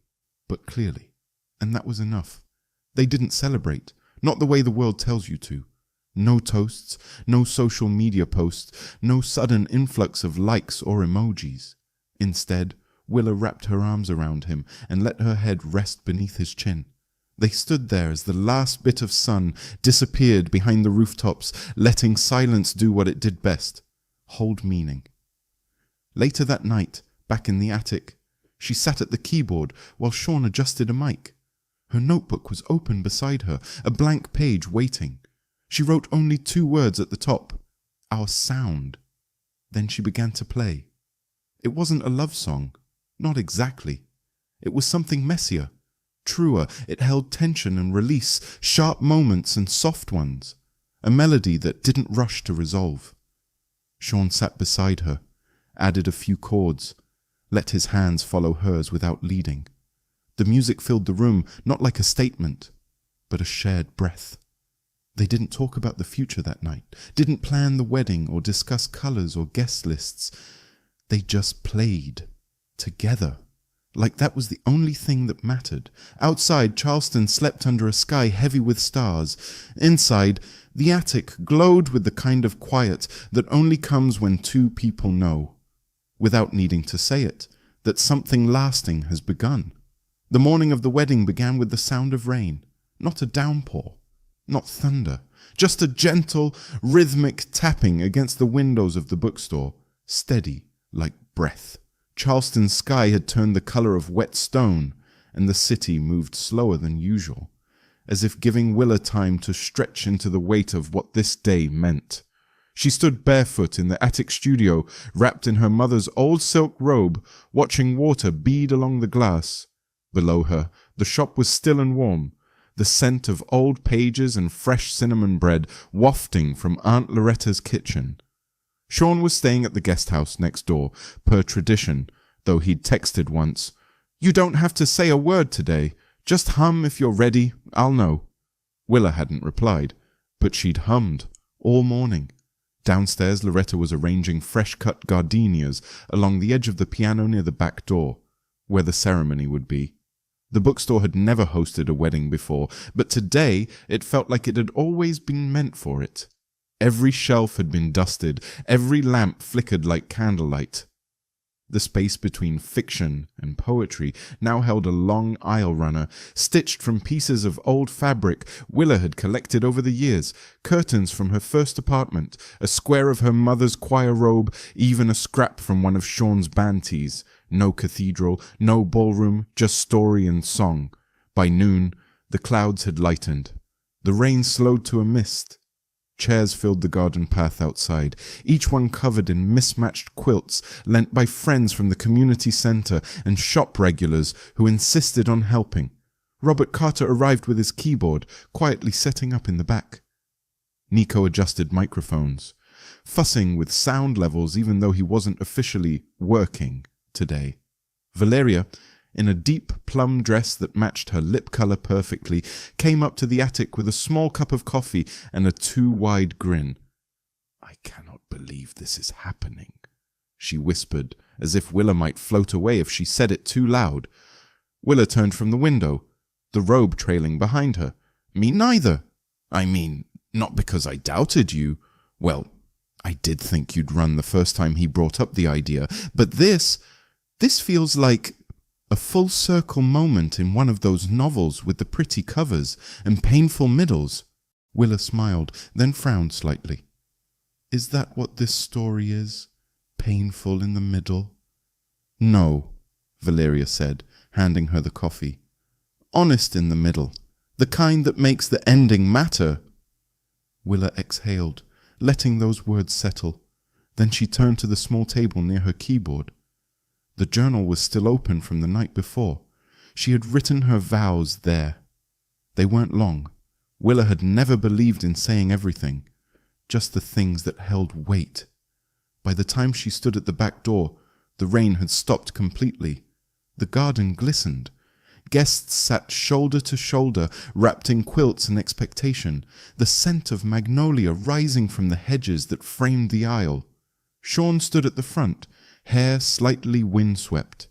but clearly. And that was enough. They didn't celebrate, not the way the world tells you to. No toasts, no social media posts, no sudden influx of likes or emojis. Instead, Willa wrapped her arms around him and let her head rest beneath his chin. They stood there as the last bit of sun disappeared behind the rooftops, letting silence do what it did best, hold meaning. Later that night, back in the attic, she sat at the keyboard while Sean adjusted a mic. Her notebook was open beside her, a blank page waiting. She wrote only 2 words at the top, "Our sound." Then she began to play. It wasn't a love song, not exactly. It was something messier, truer. It held tension and release, sharp moments and soft ones, a melody that didn't rush to resolve. Sean sat beside her, added a few chords, let his hands follow hers without leading. The music filled the room, not like a statement, but a shared breath. They didn't talk about the future that night, didn't plan the wedding or discuss colors or guest lists. They just played, together, like that was the only thing that mattered. Outside, Charleston slept under a sky heavy with stars. Inside, the attic glowed with the kind of quiet that only comes when 2 people know, without needing to say it, that something lasting has begun. The morning of the wedding began with the sound of rain, not a downpour. Not thunder, just a gentle, rhythmic tapping against the windows of the bookstore, steady like breath. Charleston's sky had turned the color of wet stone, and the city moved slower than usual, as if giving Willa time to stretch into the weight of what this day meant. She stood barefoot in the attic studio, wrapped in her mother's old silk robe, watching water bead along the glass. Below her, the shop was still and warm, the scent of old pages and fresh cinnamon bread wafting from Aunt Loretta's kitchen. Sean was staying at the guest house next door, per tradition, though he'd texted once, "You don't have to say a word today. Just hum if you're ready, I'll know." Willa hadn't replied, but she'd hummed all morning. Downstairs, Loretta was arranging fresh-cut gardenias along the edge of the piano near the back door, where the ceremony would be. The bookstore had never hosted a wedding before, but today it felt like it had always been meant for it. Every shelf had been dusted, every lamp flickered like candlelight. The space between fiction and poetry now held a long aisle runner, stitched from pieces of old fabric Willa had collected over the years, curtains from her first apartment, a square of her mother's choir robe, even a scrap from one of Sean's band tees. No cathedral, no ballroom, just story and song. By noon, the clouds had lightened. The rain slowed to a mist. Chairs filled the garden path outside, each one covered in mismatched quilts lent by friends from the community centre and shop regulars who insisted on helping. Robert Carter arrived with his keyboard, quietly setting up in the back. Nico adjusted microphones, fussing with sound levels even though he wasn't officially working today. Valeria, in a deep plum dress that matched her lip colour perfectly, came up to the attic with a small cup of coffee and a too-wide grin. "I cannot believe this is happening," she whispered, as if Willa might float away if she said it too loud. Willa turned from the window, the robe trailing behind her. "Me neither. I mean, not because I doubted you. Well, I did think you'd run the first time he brought up the idea, but this feels like a full circle moment in one of those novels with the pretty covers and painful middles." Willa smiled, then frowned slightly. "Is that what this story is? Painful in the middle?" "No," Valeria said, handing her the coffee. "Honest in the middle. The kind that makes the ending matter." Willa exhaled, letting those words settle. Then she turned to the small table near her keyboard. The journal was still open from the night before. She had written her vows there. They weren't long. Willa had never believed in saying everything, just the things that held weight. By the time she stood at the back door, the rain had stopped completely. The garden glistened. Guests sat shoulder to shoulder, wrapped in quilts and expectation, the scent of magnolia rising from the hedges that framed the aisle. Sean stood at the front, hair slightly windswept,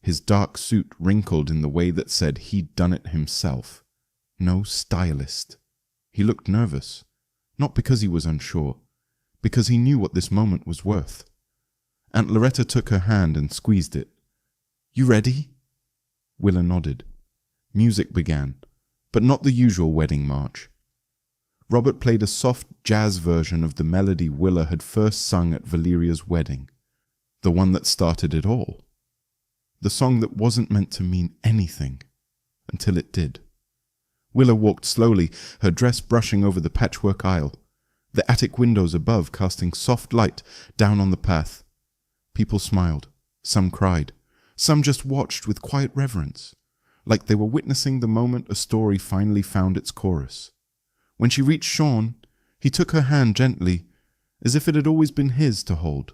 his dark suit wrinkled in the way that said he'd done it himself. No stylist. He looked nervous, not because he was unsure, because he knew what this moment was worth. Aunt Loretta took her hand and squeezed it. "You ready?" Willa nodded. Music began, but not the usual wedding march. Robert played a soft jazz version of the melody Willa had first sung at Valeria's wedding. The one that started it all. The song that wasn't meant to mean anything, until it did. Willa walked slowly, her dress brushing over the patchwork aisle, the attic windows above casting soft light down on the path. People smiled, some cried, some just watched with quiet reverence, like they were witnessing the moment a story finally found its chorus. When she reached Sean, he took her hand gently, as if it had always been his to hold.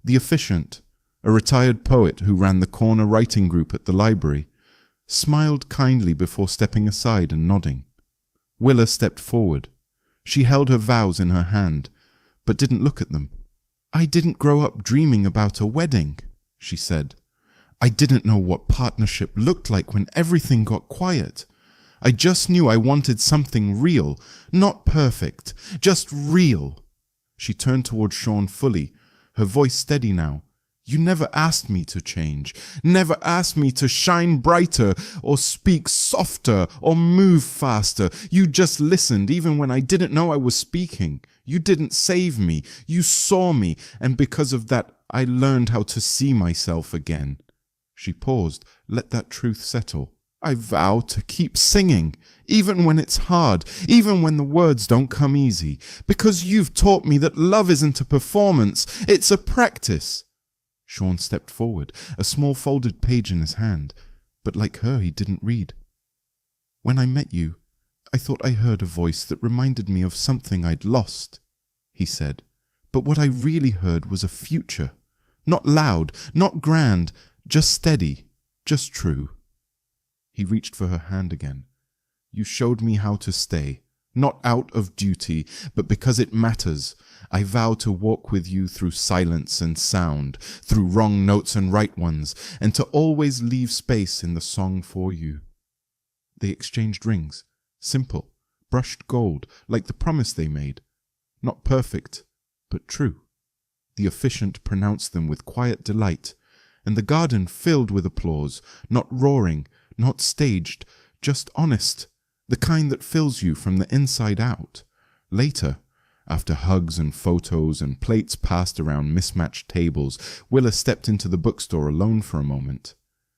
The officiant, a retired poet who ran the corner writing group at the library, smiled kindly before stepping aside and nodding. Willa stepped forward. She held her vows in her hand, but didn't look at them. "I didn't grow up dreaming about a wedding," she said. "I didn't know what partnership looked like when everything got quiet. I just knew I wanted something real, not perfect, just real." She turned toward Sean fully, her voice steady now. "You never asked me to change, never asked me to shine brighter or speak softer or move faster. You just listened even when I didn't know I was speaking. You didn't save me, you saw me, and because of that I learned how to see myself again." She paused, let that truth settle. I vow to keep singing, even when it's hard, even when the words don't come easy, because you've taught me that love isn't a performance, it's a practice. Sean stepped forward, a small folded page in his hand, but like her, he didn't read. When I met you, I thought I heard a voice that reminded me of something I'd lost, he said, but what I really heard was a future. Not loud, not grand, just steady, just true. He reached for her hand again. You showed me how to stay, not out of duty, but because it matters. I vow to walk with you through silence and sound, through wrong notes and right ones, and to always leave space in the song for you. They exchanged rings, simple, brushed gold, like the promise they made. Not perfect, but true. The officiant pronounced them with quiet delight, and the garden filled with applause, not roaring, not staged, just honest, the kind that fills you from the inside out. Later, after hugs and photos and plates passed around mismatched tables, Willa stepped into the bookstore alone for a moment.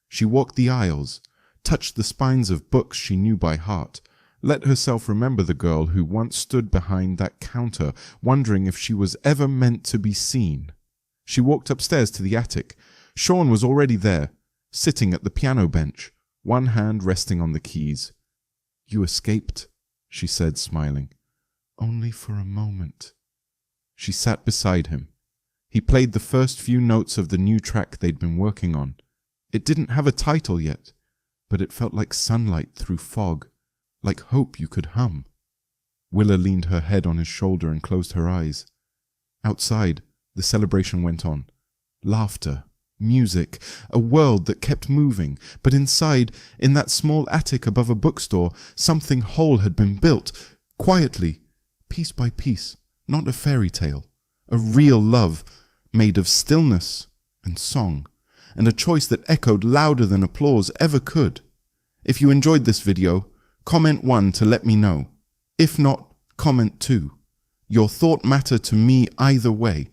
She walked the aisles, touched the spines of books she knew by heart, let herself remember the girl who once stood behind that counter, wondering if she was ever meant to be seen. She walked upstairs to the attic. Sean was already there, sitting at the piano bench, one hand resting on the keys. You escaped, she said, smiling. Only for a moment. She sat beside him. He played the first few notes of the new track they'd been working on. It didn't have a title yet, but it felt like sunlight through fog, like hope you could hum. Willa leaned her head on his shoulder and closed her eyes. Outside, the celebration went on. Laughter, music, a world that kept moving, but inside, in that small attic above a bookstore, something whole had been built, quietly, piece by piece, not a fairy tale, a real love, made of stillness and song, and a choice that echoed louder than applause ever could. If you enjoyed this video, comment 1 to let me know. If not, comment 2. Your thought matter to me either way.